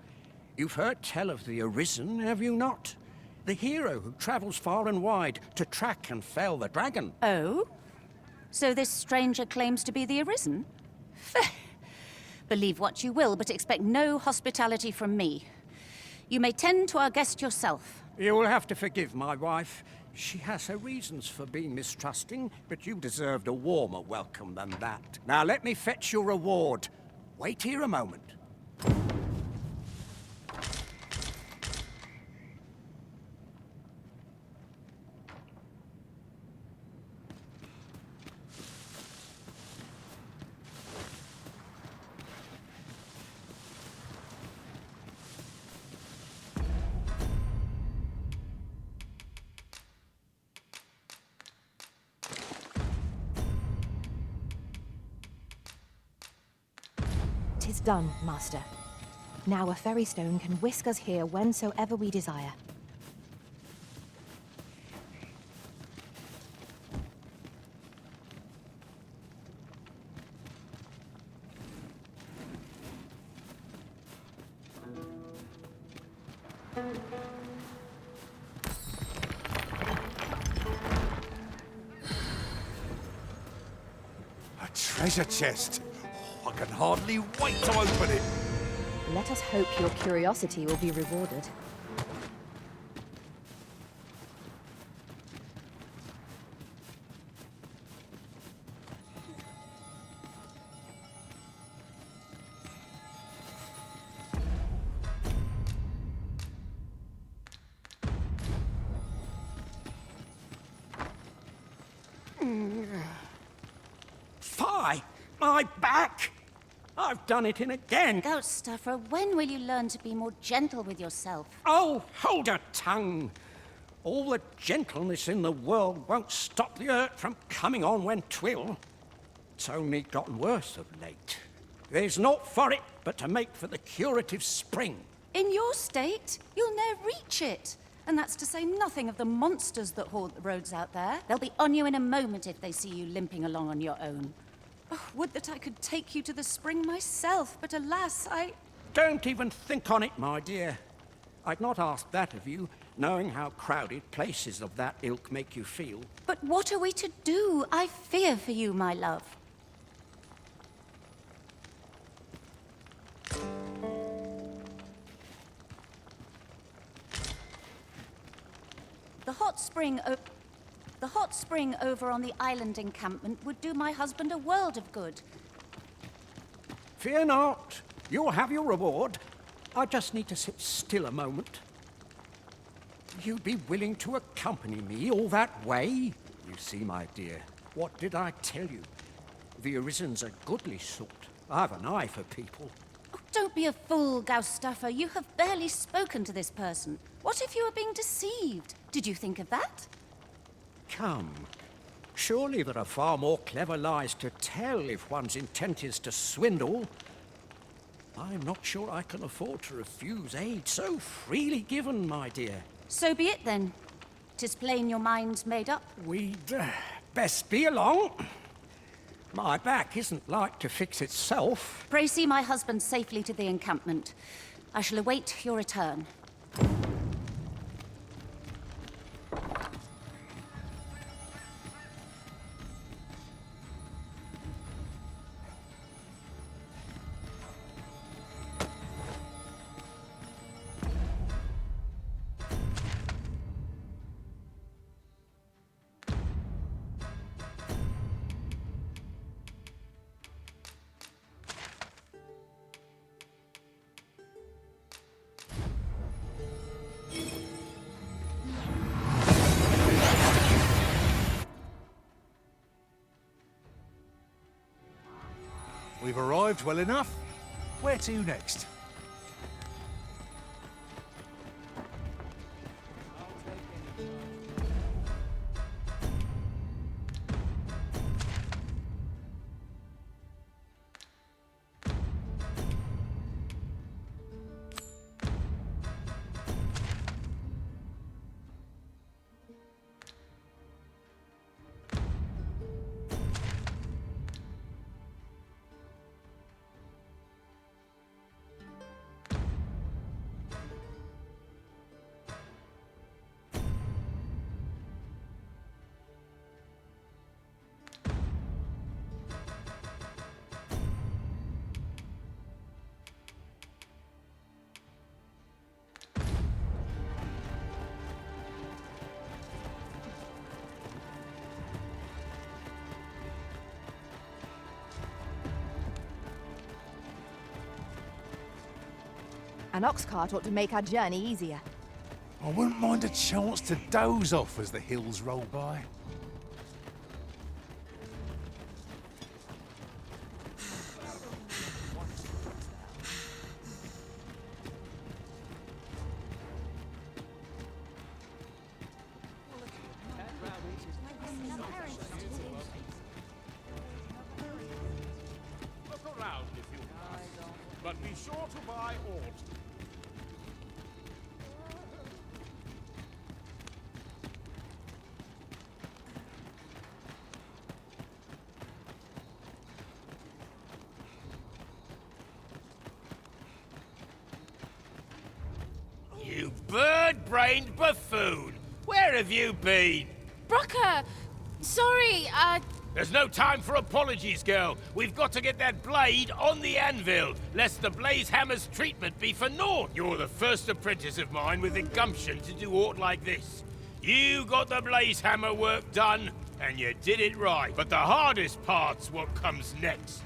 You've heard tell of the Arisen, have you not? The hero who travels far and wide to track and fell the dragon. Oh? So this stranger claims to be the Arisen? Believe what you will, but expect no hospitality from me. You may tend to our guest yourself. You will have to forgive my wife. She has her reasons for being mistrusting, but you deserved a warmer welcome than that. Now let me fetch your reward. Wait here a moment. Tis done, Master. Now a ferry stone can whisk us here whensoever we desire. A treasure chest. I can hardly wait to open it. Let us hope your curiosity will be rewarded. Fie! My back! I've done it in again. Ghost Stuffer, when will you learn to be more gentle with yourself? Oh, hold your tongue. All the gentleness in the world won't stop the hurt from coming on when 'twill. It's only gotten worse of late. There's naught for it but to make for the curative spring. In your state, you'll ne'er reach it. And that's to say nothing of the monsters that haunt the roads out there. They'll be on you in a moment if they see you limping along on your own. Oh, would that I could take you to the spring myself, but alas, Don't even think on it, my dear. I'd not ask that of you, knowing how crowded places of that ilk make you feel. But what are we to do? I fear for you, my love. The hot spring over on the island encampment would do my husband a world of good. Fear not. You'll have your reward. I just need to sit still a moment. You'd be willing to accompany me all that way? You see, my dear, what did I tell you? The Arisen's a goodly sort. I've an eye for people. Oh, don't be a fool, Ghost Stuffer. You have barely spoken to this person. What if you were being deceived? Did you think of that? Come. Surely there are far more clever lies to tell if one's intent is to swindle. I'm not sure I can afford to refuse aid so freely given, my dear. So be it then. 'Tis plain your mind's made up. We'd best be along. My back isn't like to fix itself. Pray see my husband safely to the encampment. I shall await your return. We've arrived well enough. Where to next? An ox cart ought to make our journey easier. I wouldn't mind a chance to doze off as the hills roll by. Look around if you must, but be sure to buy aught. You bird-brained buffoon! Where have you been? Brocca! Sorry, There's no time for apologies, girl. We've got to get that blade on the anvil, lest the blaze hammer's treatment be for naught. You're the first apprentice of mine with the gumption to do aught like this. You got the blaze hammer work done, and you did it right. But the hardest part's what comes next.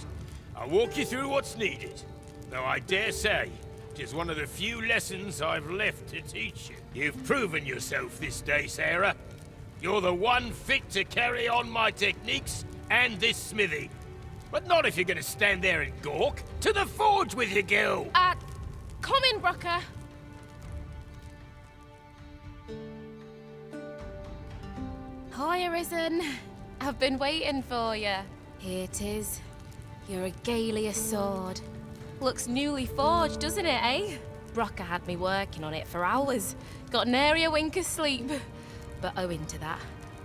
I'll walk you through what's needed, though I dare say it is one of the few lessons I've left to teach you. You've proven yourself this day, Sara. You're the one fit to carry on my techniques and this smithy. But not if you're gonna stand there and gawk. To the forge with you, girl! Come in, Brocker. Hi, Arisen. I've been waiting for you. Here it is. Your regalia sword. Looks newly forged, doesn't it, eh? Brocker had me working on it for hours. Got nary a wink of sleep. But owing to that,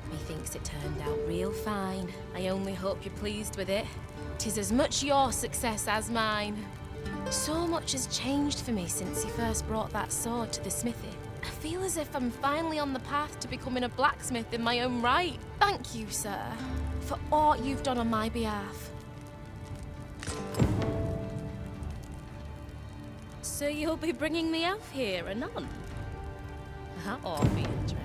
methinks it turned out real fine. I only hope you're pleased with it. 'Tis as much your success as mine. So much has changed for me since you first brought that sword to the smithy. I feel as if I'm finally on the path to becoming a blacksmith in my own right. Thank you, sir, for all you've done on my behalf. So you'll be bringing the elf here, anon? That ought to be interesting.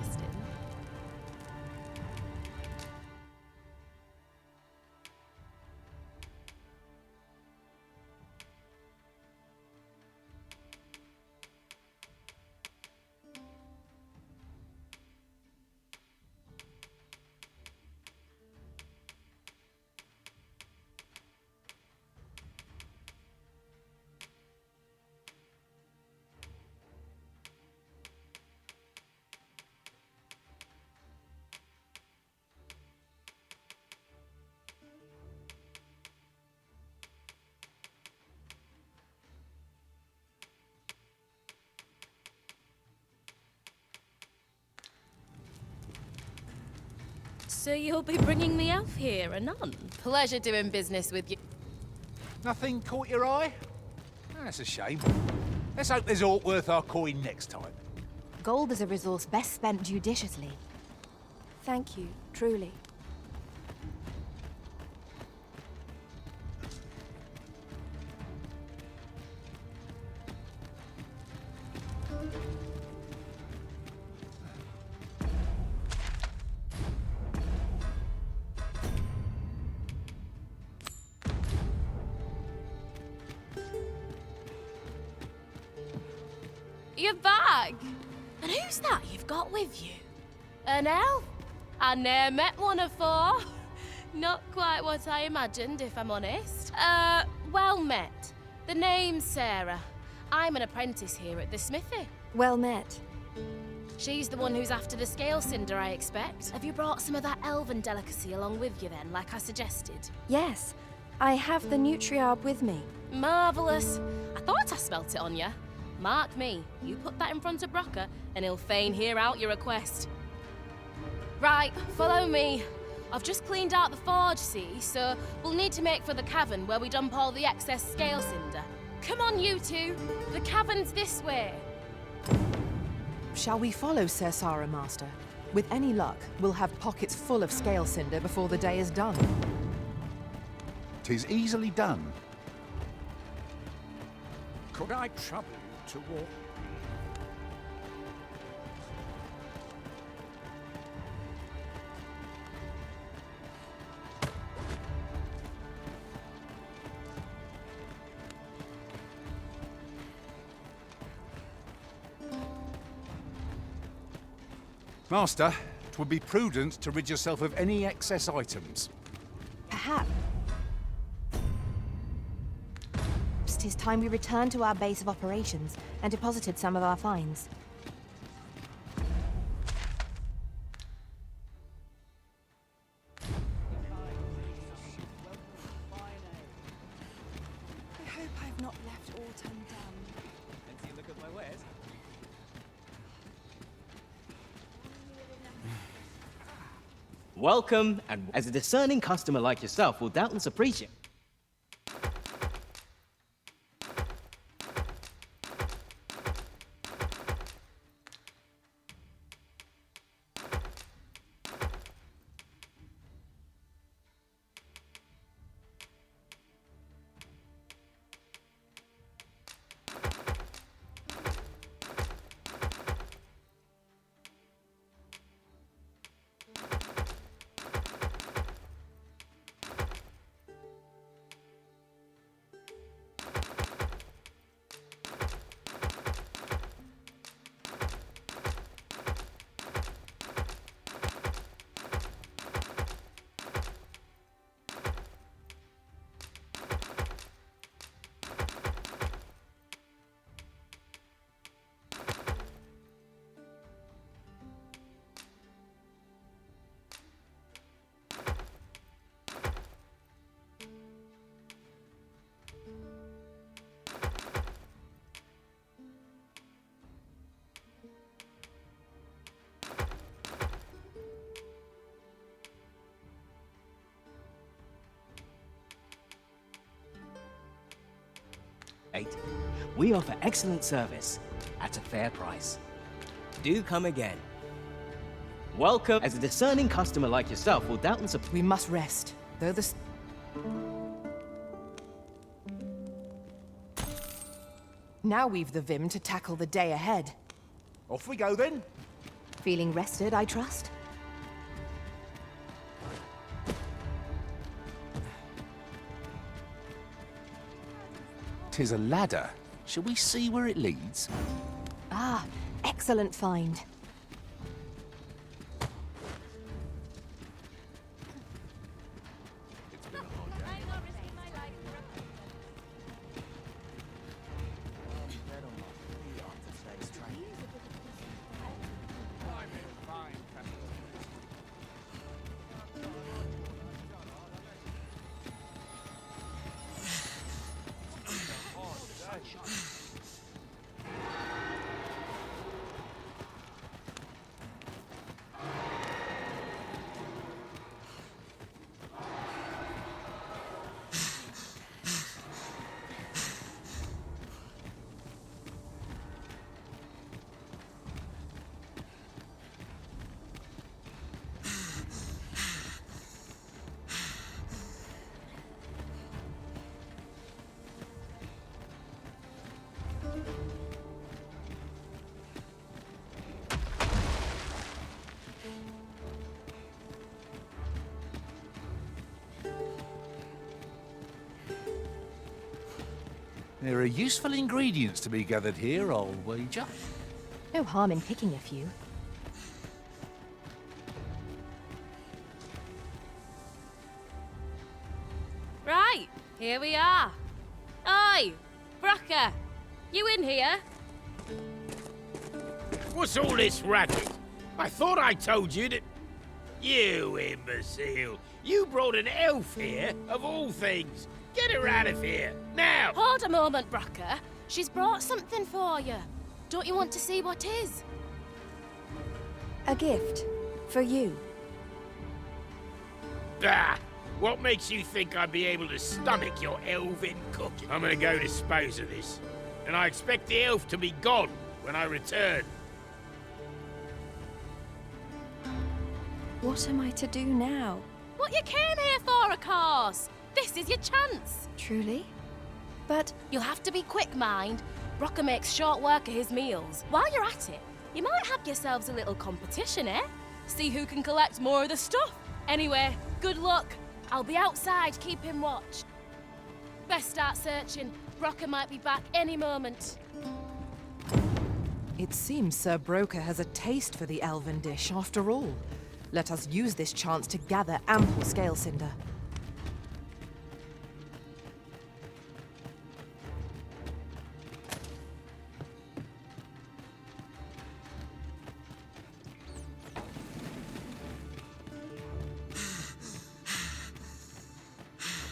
So you'll be bringing the elf here, anon? Pleasure doing business with you. Nothing caught your eye? That's a shame. Let's hope there's aught worth our coin next time. Gold is a resource best spent judiciously. Thank you, truly. Your bag? And who's that you've got with you? An elf? I ne'er met one afore. Not quite what I imagined, if I'm honest. Well met. The name's Sara. I'm an apprentice here at the smithy. Well met. She's the one who's after the scale cinder, I expect. Have you brought some of that elven delicacy along with you then, like I suggested? Yes, I have the Nutriarb with me. Marvellous. I thought I smelt it on you. Mark me, you put that in front of Brocker, and he'll fain hear out your request. Right, follow me. I've just cleaned out the forge, see, so we'll need to make for the cavern where we dump all the excess scale cinder. Come on, you two. The cavern's this way. Shall we follow Sir Sara, Master? With any luck, we'll have pockets full of scale cinder before the day is done. 'Tis easily done. Could I trouble you to walk? Master, 'twould be prudent to rid yourself of any excess items. Perhaps 'tis time we returned to our base of operations and deposited some of our finds. I hope I've not left aught undone. Fancy a look at my wares? Welcome, and as a discerning customer like yourself will doubtless appreciate. 8. We offer excellent service at a fair price. Do come again. Welcome, as a discerning customer like yourself will doubtless... We must rest, though the... Now we've the vim to tackle the day ahead. Off we go then. Feeling rested, I trust? 'Tis a ladder. Shall we see where it leads? Ah, excellent find. There are useful ingredients to be gathered here, I'll wager. No harm in picking a few. Right, here we are. Oi, Brocker, you in here? What's all this racket? I thought I told you that... You imbecile! You brought an elf here, of all things! Get her out of here, now! Hold a moment, Brocker. She's brought something for you. Don't you want to see what is? A gift. For you. Bah! What makes you think I'd be able to stomach your elven cooking? I'm gonna go dispose of this. And I expect the elf to be gone when I return. What am I to do now? What you came here for, of course. This is your chance. Truly? But... You'll have to be quick, mind. Brocker makes short work of his meals. While you're at it, you might have yourselves a little competition, eh? See who can collect more of the stuff. Anyway, good luck. I'll be outside keeping watch. Best start searching. Brocker might be back any moment. It seems Sir Broker has a taste for the elven dish after all. Let us use this chance to gather ample scale cinder.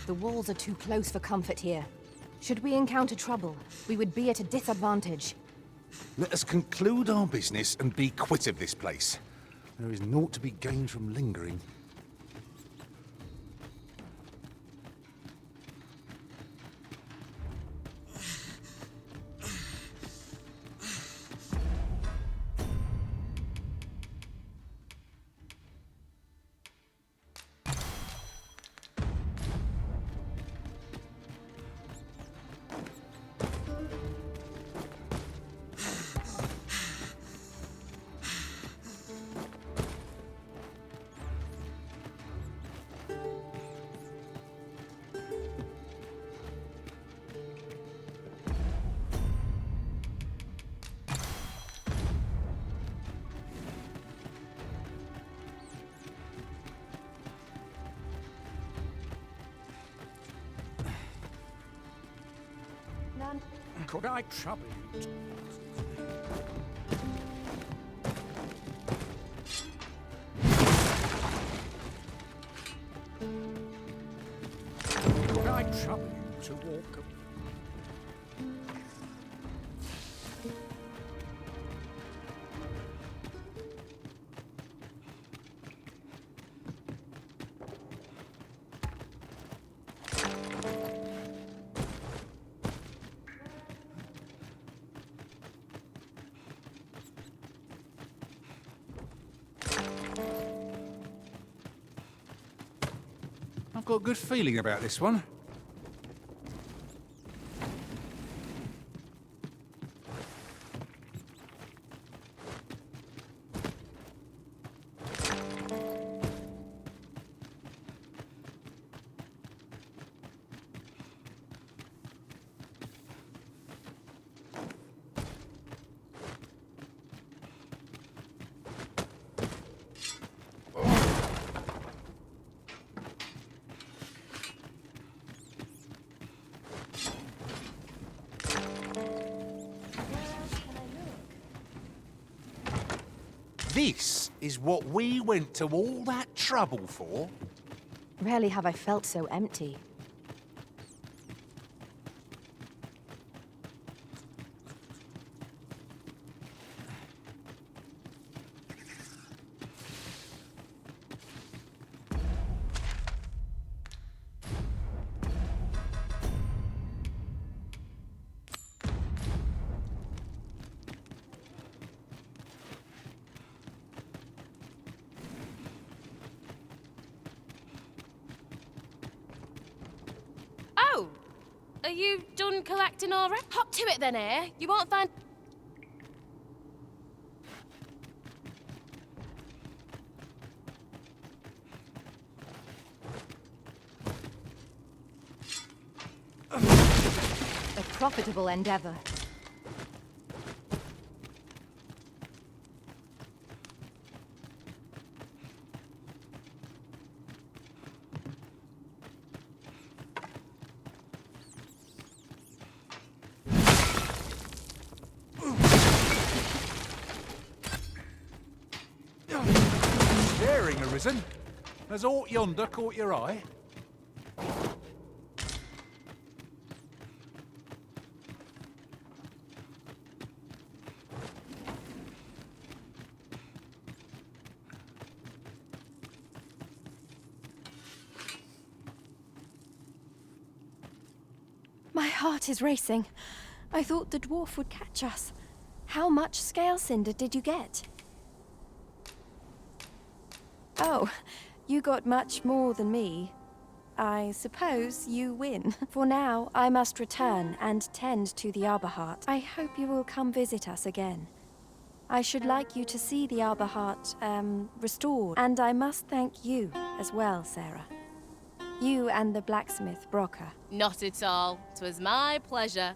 The walls are too close for comfort here. Should we encounter trouble, we would be at a disadvantage. Let us conclude our business and be quit of this place. There is naught to be gained from lingering. Could I trouble you? Could I trouble you to walk up? got a good feeling about this one. This is what we went to all that trouble for? Rarely have I felt so empty. Oh! Are you done collecting already? Hop to it then, eh? You won't find... A profitable endeavor. Daring, Arisen. Has aught yonder caught your eye? My heart is racing. I thought the dwarf would catch us. How much scale cinder did you get? Oh, you got much more than me. I suppose you win. For now, I must return and tend to the Arbor Heart. I hope you will come visit us again. I should like you to see the Arbor Heart, restored. And I must thank you as well, Sara. You and the blacksmith, Brocker. Not at all. 'Twas my pleasure.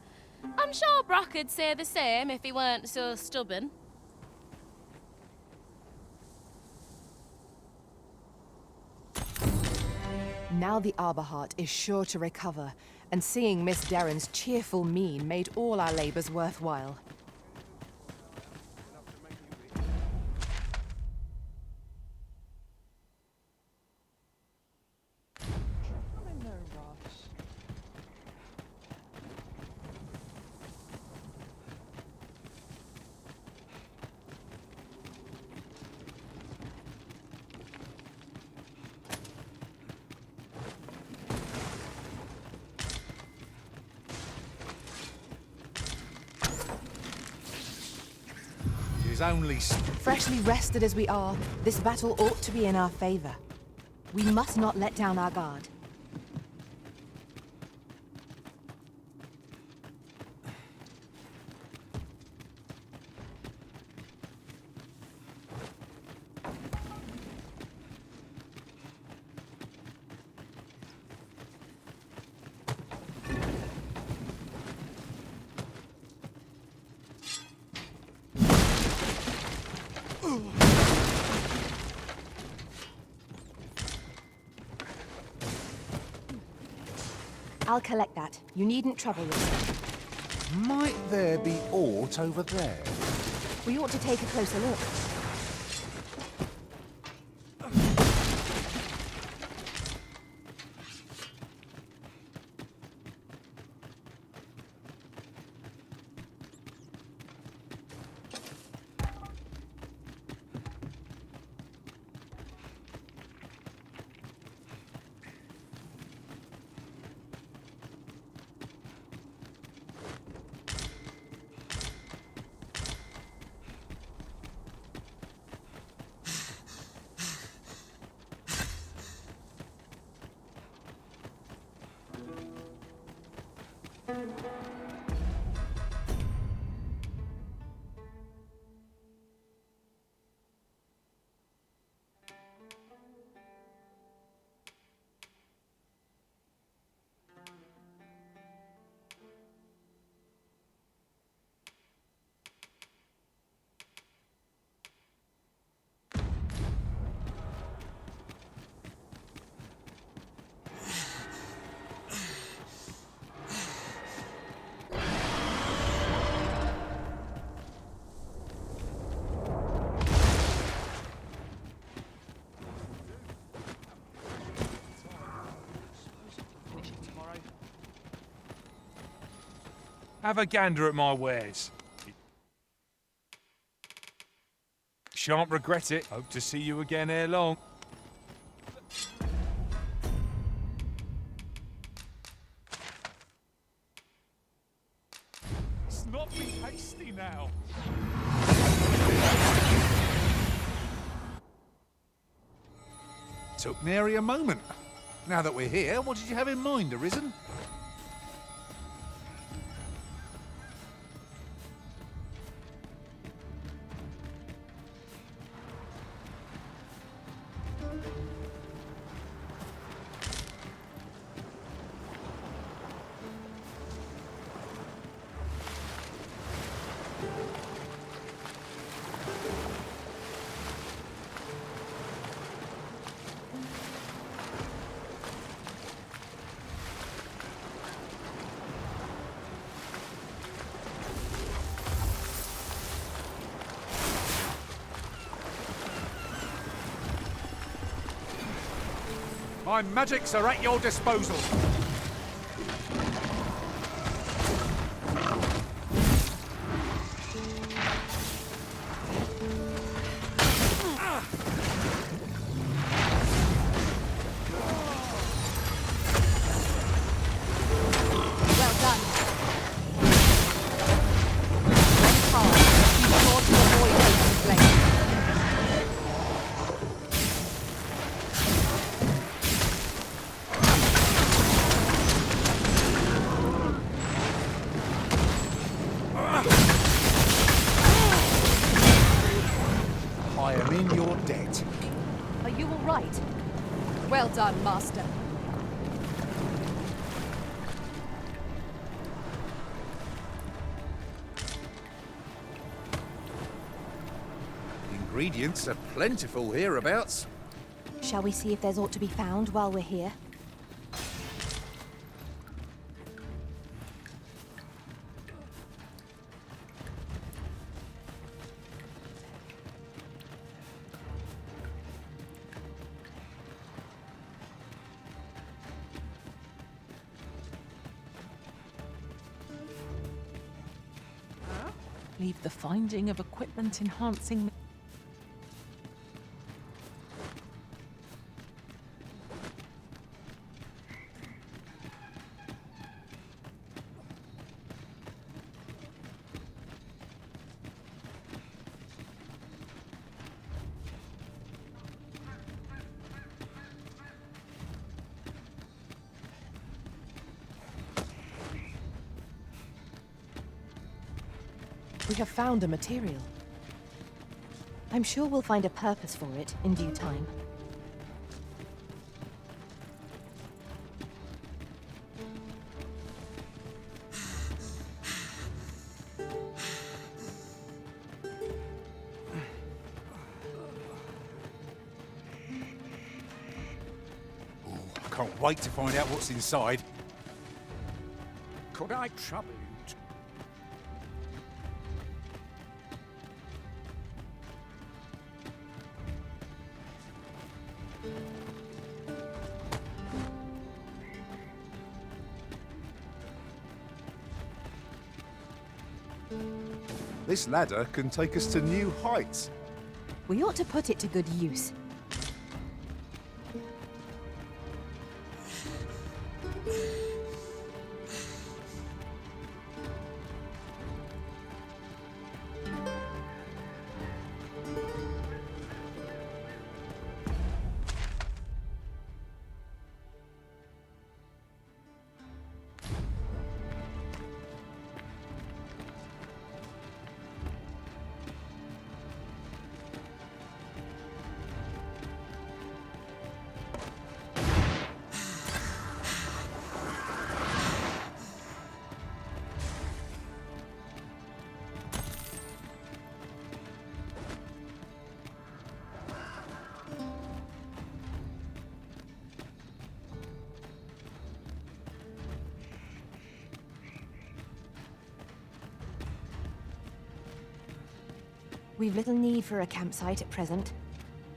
I'm sure Brock'd say the same if he weren't so stubborn. Now the Arbor Heart is sure to recover, and seeing Miss Darren's cheerful mien made all our labors worthwhile. Only freshly rested as we are, this battle ought to be in our favor. We must not let down our guard. I'll collect that. You needn't trouble yourself. Might there be aught over there? We ought to take a closer look. Have a gander at my wares. Shan't regret it. Hope to see you again ere long. Let's not be hasty now. Took nary a moment. Now that we're here, what did you have in mind, Arisen? My magics are at your disposal. Well done, Master. Ingredients are plentiful hereabouts. Shall we see if there's aught to be found while we're here? Leave the finding of equipment enhancing. We have found a material. I'm sure we'll find a purpose for it in due time. I can't wait to find out what's inside. Could I trouble you? This ladder can take us to new heights. We ought to put it to good use. We've little need for a campsite at present.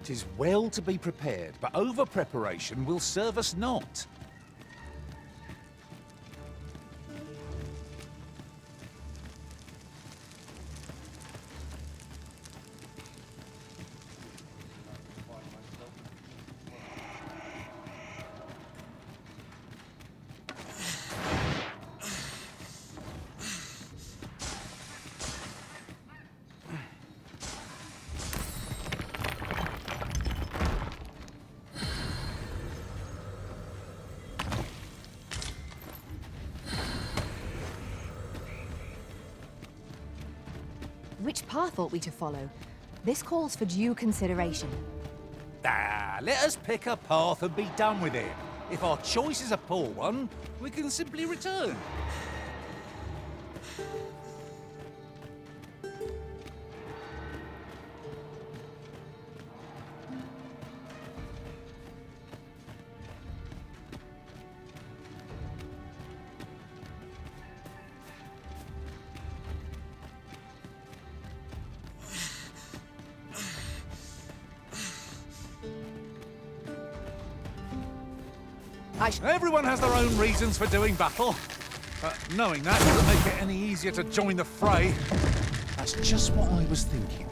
'Tis well to be prepared, but over-preparation will serve us not. Which path ought we to follow? This calls for due consideration. Let us pick a path and be done with it. If our choice is a poor one, we can simply return. Everyone has their own reasons for doing battle. But knowing that doesn't make it any easier to join the fray. That's just what I was thinking.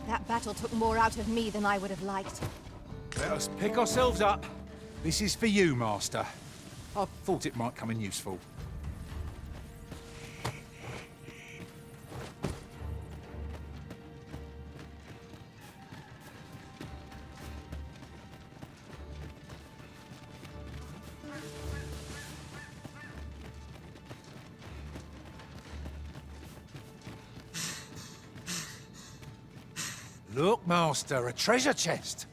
That battle took more out of me than I would have liked. Let us pick ourselves up. This is for you, Master. I thought it might come in useful. Look, Master, a treasure chest.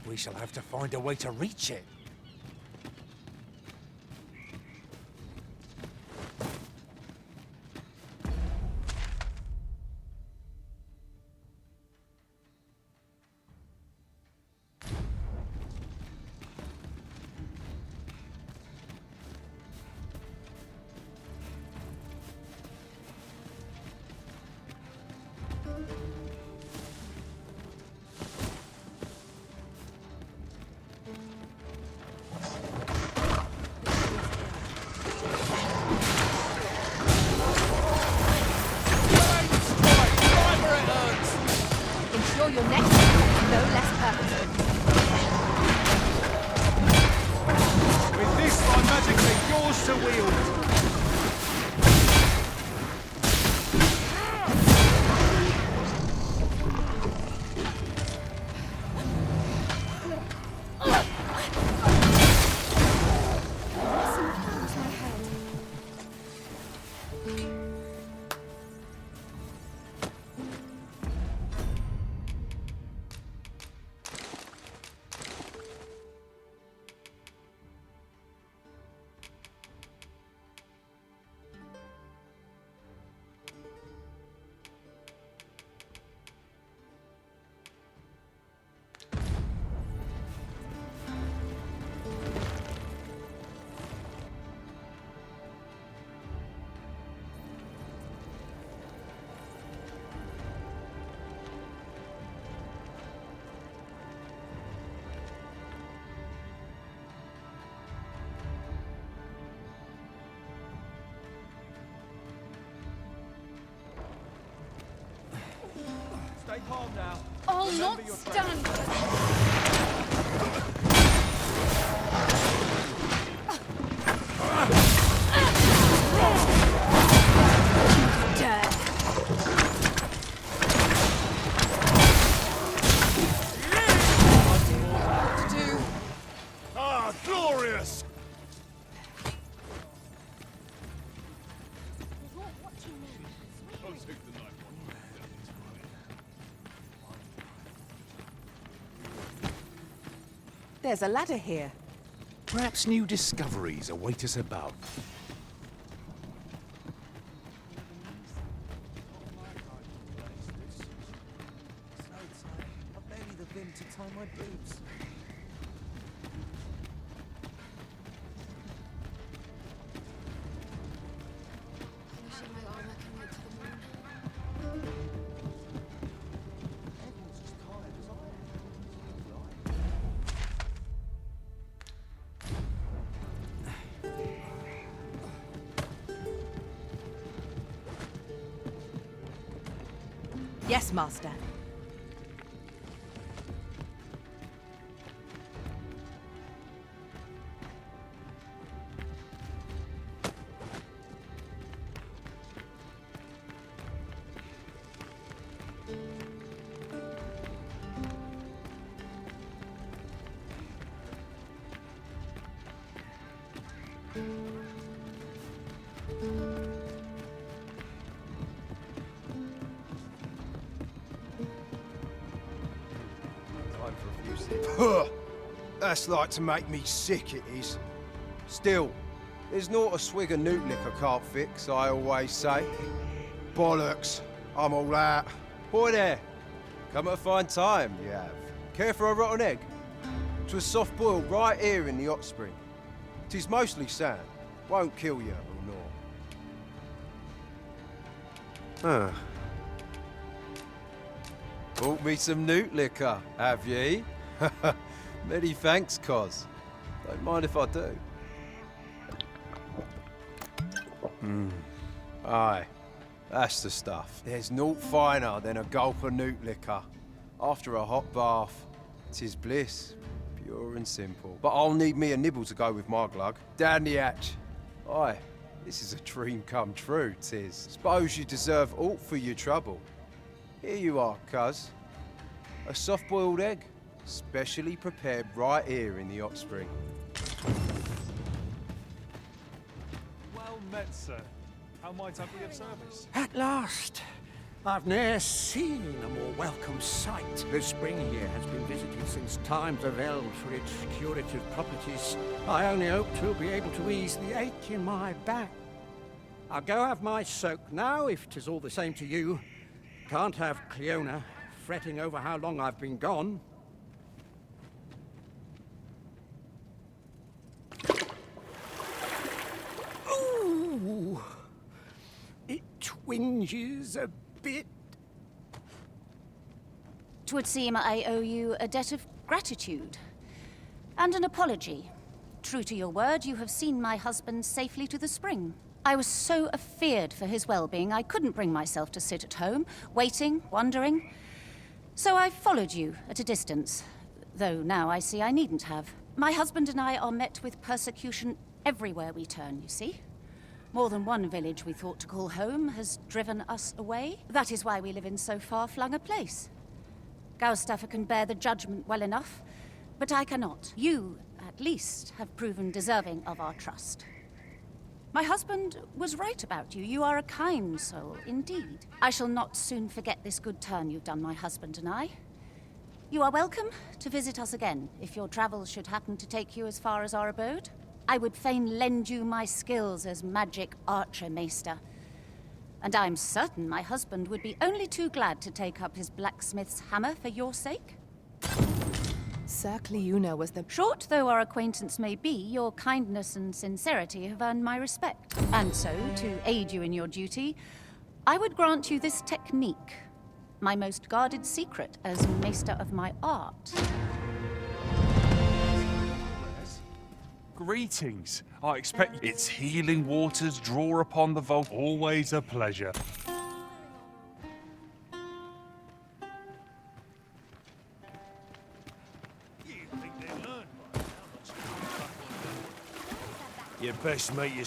We shall have to find a way to reach it. Your next no less perfect. With this, my magically yours to wield. Stay calm now. I'll not stand. Dead. There's a ladder here. Perhaps new discoveries await us above. I've barely the vim to tie my boots. Yes, Master. That's like to make me sick, it is. Still, there's not a swig of newt lick I can't fix, I always say. Bollocks, I'm all out. Boy there, come at a fine time, you have. Care for a rotten egg? 'Twas soft boiled right here in the hot spring. 'Tis mostly sand, won't kill you or naught. Bought me some newt liquor, have ye? Many thanks, Cos. Don't mind if I do. Aye, that's the stuff. There's naught finer than a gulp of newt liquor. After a hot bath, 'tis bliss, pure and simple. But I'll need me a nibble to go with my glug. Down the hatch. Aye, this is a dream come true, 'tis. Suppose you deserve aught for your trouble. Here you are, cuz. A soft-boiled egg. Specially prepared right here in the hot spring. Well met, sir. How might I be of service? At last! I've ne'er seen a more welcome sight. The spring here has been visited since times of eld for its curative properties. I only hope to be able to ease the ache in my back. I'll go have my soak now, if 'tis all the same to you. Can't have Cleona fretting over how long I've been gone. Ooh, it twinges a bit. 'Twould seem I owe you a debt of gratitude and an apology. True to your word, you have seen my husband safely to the spring. I was so afeard for his well-being, I couldn't bring myself to sit at home, waiting, wondering. So I followed you at a distance, though now I see I needn't have. My husband and I are met with persecution everywhere we turn, you see. More than one village we thought to call home has driven us away. That is why we live in so far-flung a place. Gaustaffer can bear the judgment well enough, but I cannot. You, at least, have proven deserving of our trust. My husband was right about you. You are a kind soul, indeed. I shall not soon forget this good turn you've done, my husband and I. You are welcome to visit us again, if your travels should happen to take you as far as our abode. I would fain lend you my skills as magic archer, Maester. And I'm certain my husband would be only too glad to take up his blacksmith's hammer for your sake. Sir Cleona was the... Short though our acquaintance may be, your kindness and sincerity have earned my respect. And so, to aid you in your duty, I would grant you this technique, my most guarded secret as Maester of my art. Greetings. I expect its healing waters draw upon the vault. Always a pleasure. You best make your...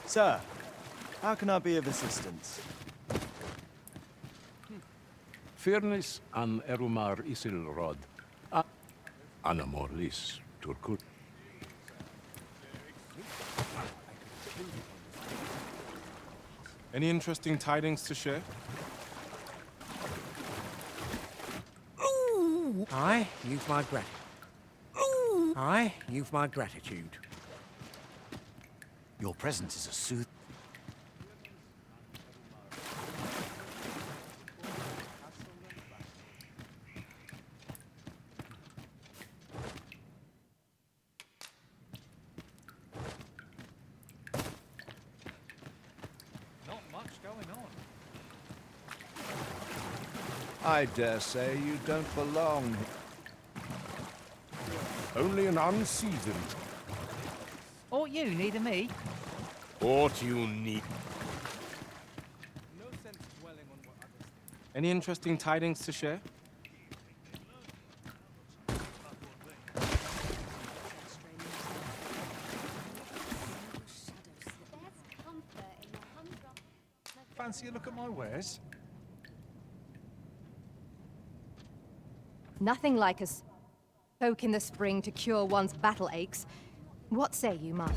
Sir, how can I be of assistance? Fairness an erumar isilrod. Anamorlis turkut. Any interesting tidings to share? I use my gratitude. I use my gratitude. Your presence is a sooth. Not much going on. I dare say you don't belong. Only an unseasoned. Ought you needing me? What you need. Any interesting tidings to share? Fancy a look at my wares? Nothing like a soak in the spring to cure one's battle aches. What say you, mine?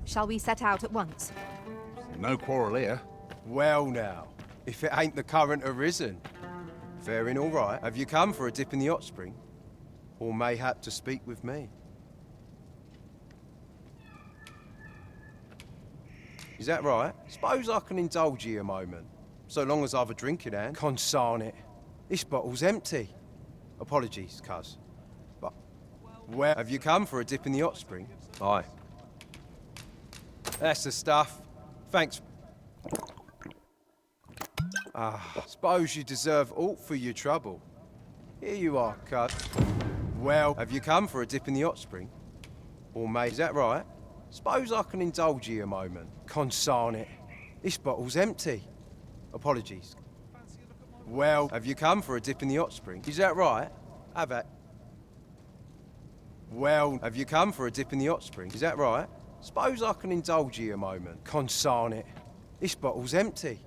Shall we set out at once? No quarrel here. Well now, if it ain't the current Arisen. Faring all right. Have you come for a dip in the hot spring? Or mayhap to speak with me? Is that right? Suppose I can indulge you a moment. So long as I've a drink in hand. Consarn it. This bottle's empty. Apologies, cuz. But, where have you come for a dip in the hot spring? Aye. That's the stuff. Thanks. Suppose you deserve aught for your trouble. Here you are, cuz. Well, have you come for a dip in the hot spring? Or mate, is that right? Suppose I can indulge you a moment. Consarn it. This bottle's empty. Apologies. Well, have you come for a dip in the hot spring? Is that right? Have it. Well, have you come for a dip in the hot spring? Is that right? Suppose I can indulge you a moment. Consarn it. This bottle's empty.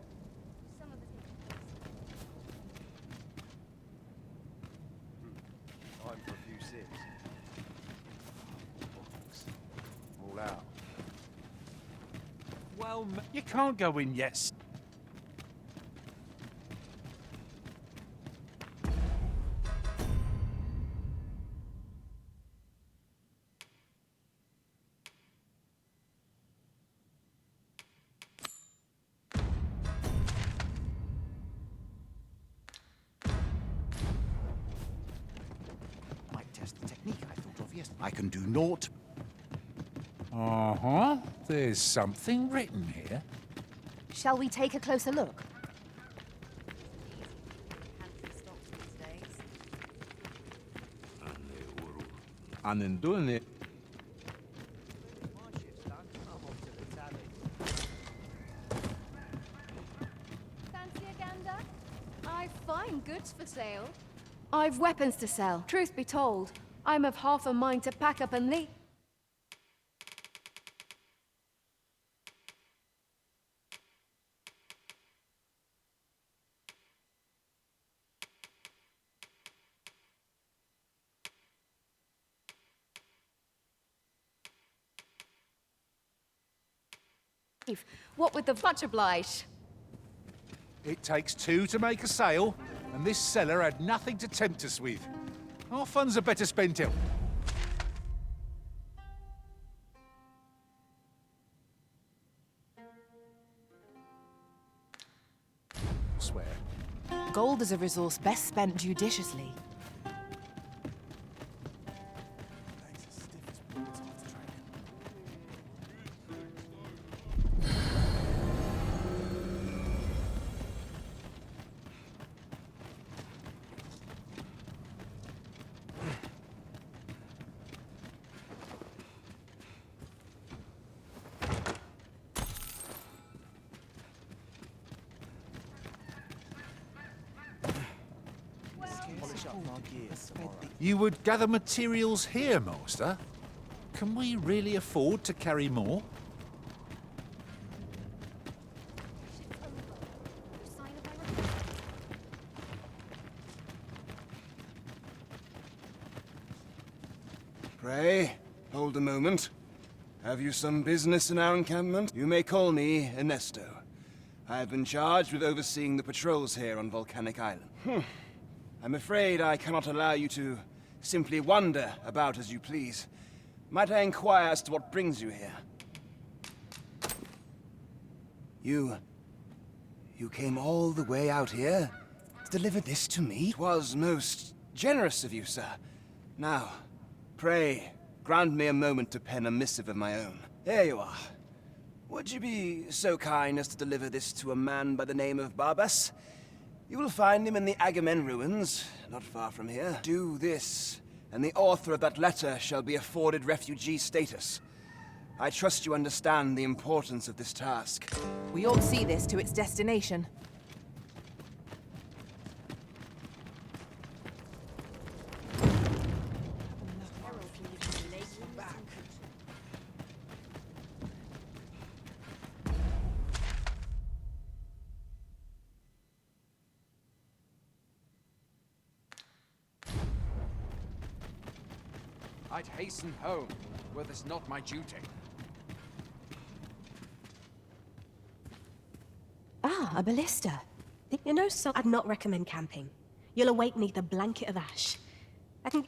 Time for a few sips. I'm all out. Well, you can't go in yet. I can do naught. Uh-huh. There's something written here. Shall we take a closer look? And in doing it, Fancy a gander? I've fine goods for sale. I've weapons to sell. Truth be told, I'm of half a mind to pack up and leave. What with the much obliged? It takes two to make a sale, and this seller had nothing to tempt us with. Our funds are better spent elsewhere. Gold is a resource best spent judiciously. You would gather materials here, Master? Can we really afford to carry more? Pray, hold a moment. Have you some business in our encampment? You may call me Ernesto. I have been charged with overseeing the patrols here on Volcanic Island. I'm afraid I cannot allow you to simply wander about as you please. Might I inquire as to what brings you here? You came all the way out here to deliver this to me? 'Twas most generous of you, sir. Now, pray, grant me a moment to pen a missive of my own. Here you are. Would you be so kind as to deliver this to a man by the name of Barbas? You will find him in the Agamemnon ruins, not far from here. Do this, and the author of that letter shall be afforded refugee status. I trust you understand the importance of this task. We ought to see this to its destination. I'd hasten home, were this not my duty. Ah, a ballista. You know, so I'd not recommend camping. You'll await neath a blanket of ash. I can...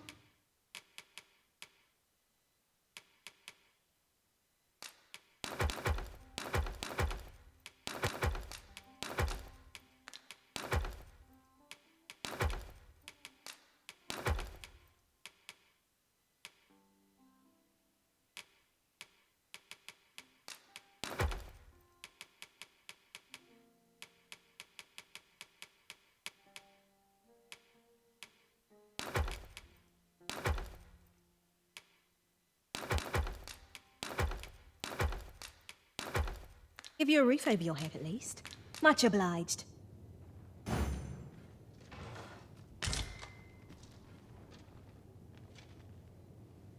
Give you a roof over your head, at least. Much obliged.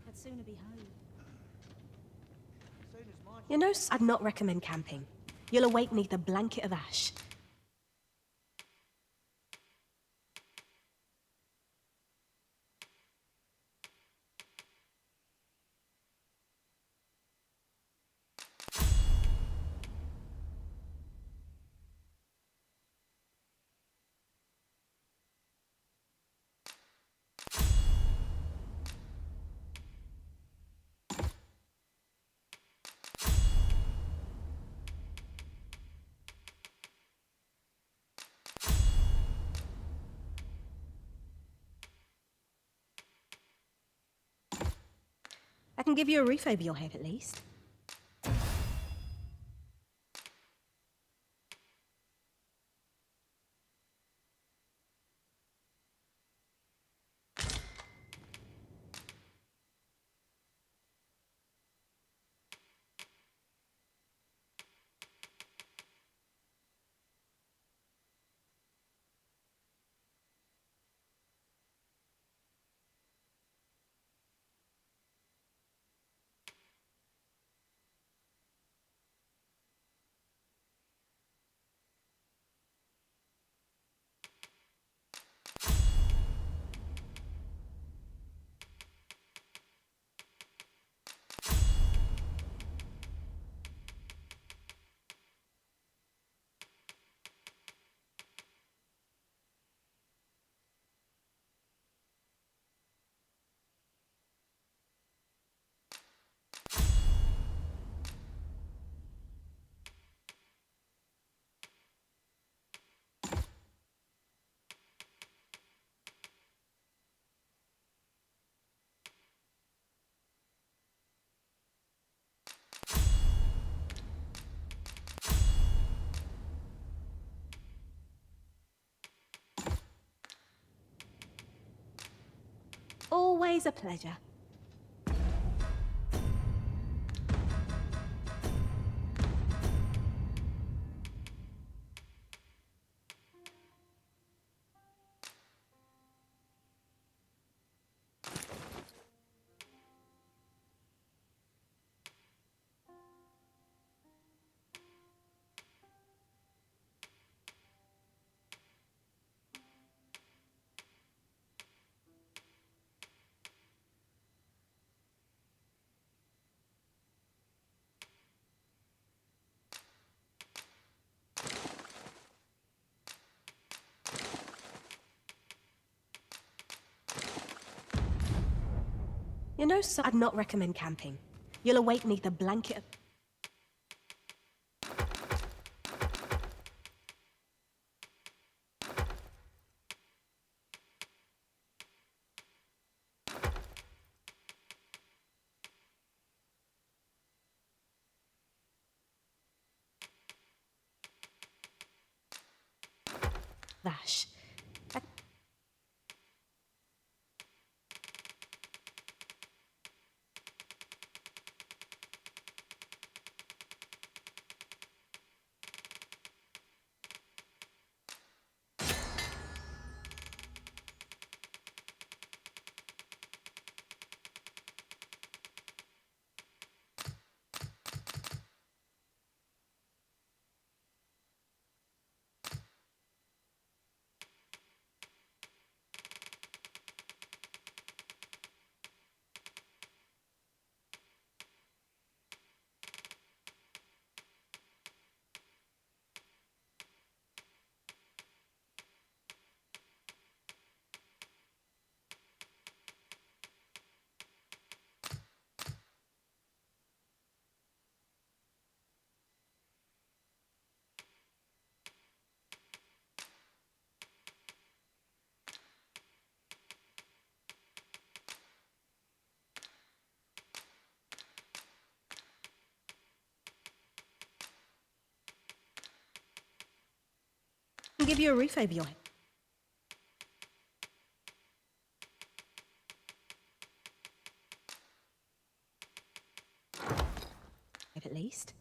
I'd sooner be home. You know, I'd not recommend camping. You'll awake neath a blanket of ash. I can give you a roof over your head, at least. Always a pleasure. You know, so I'd not recommend camping. You'll awake neath a blanket of... Vash. I'll give you a roof over your head. At least.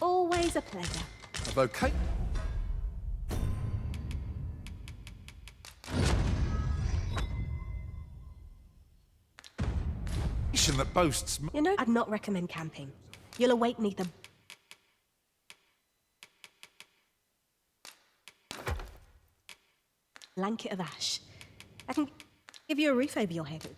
Always a pleasure. A vocation? That boasts... You know, I'd not recommend camping. You'll awake neath a... blanket of ash. I can give you a roof over your head.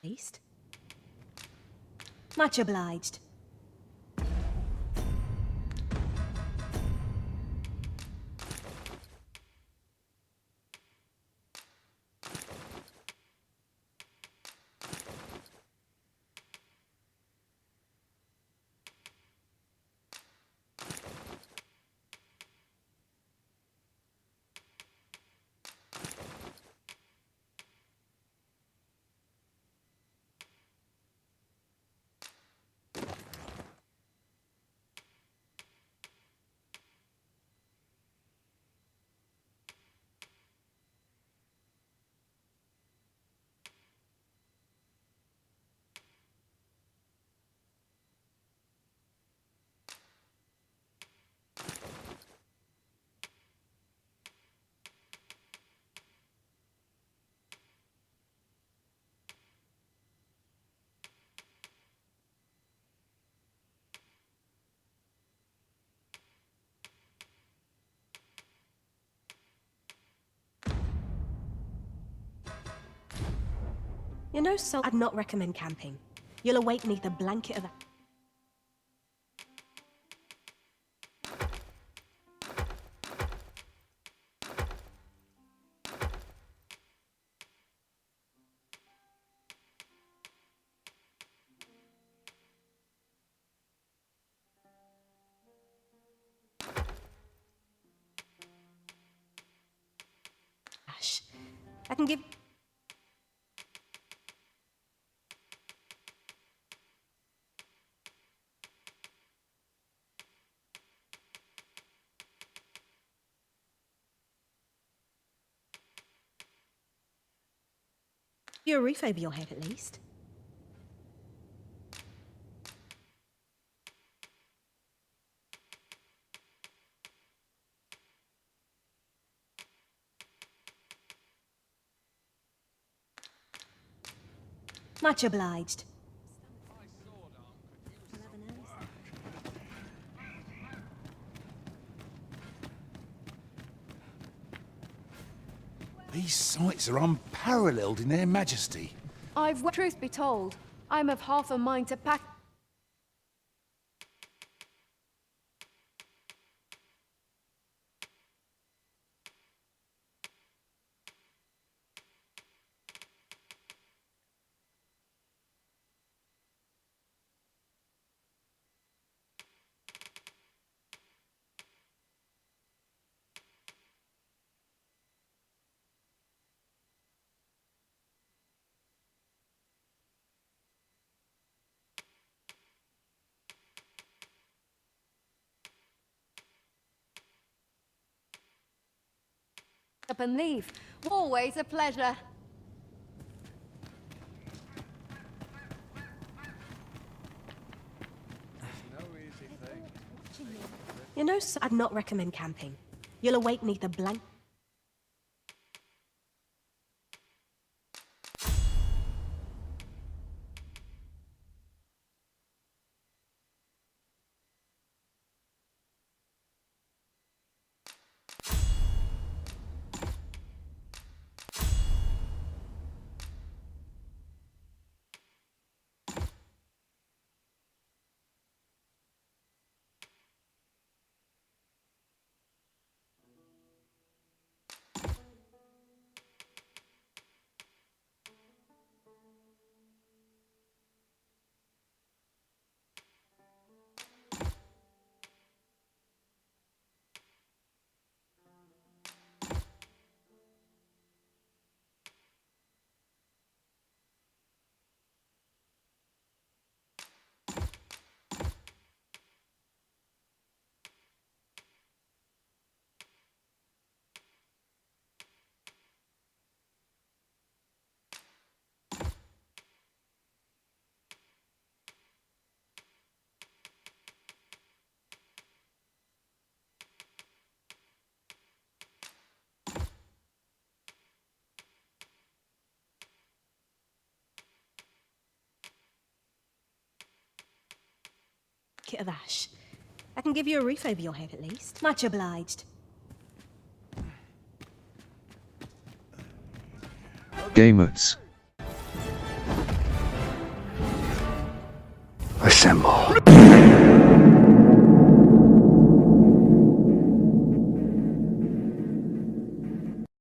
Least. Much obliged. You know, so I'd not recommend camping. You'll awake neath a blanket of... ash. I can give... you a roof over your head, at least. Much obliged. These sights are unparalleled in their majesty. Truth be told, I'm of half a mind to pack. Up and leave. Always a pleasure. You know, so I'd not recommend camping. You'll awake neath a blank... of ash. I can give you a roof over your head, at least. Much obliged. Gamers. Assemble.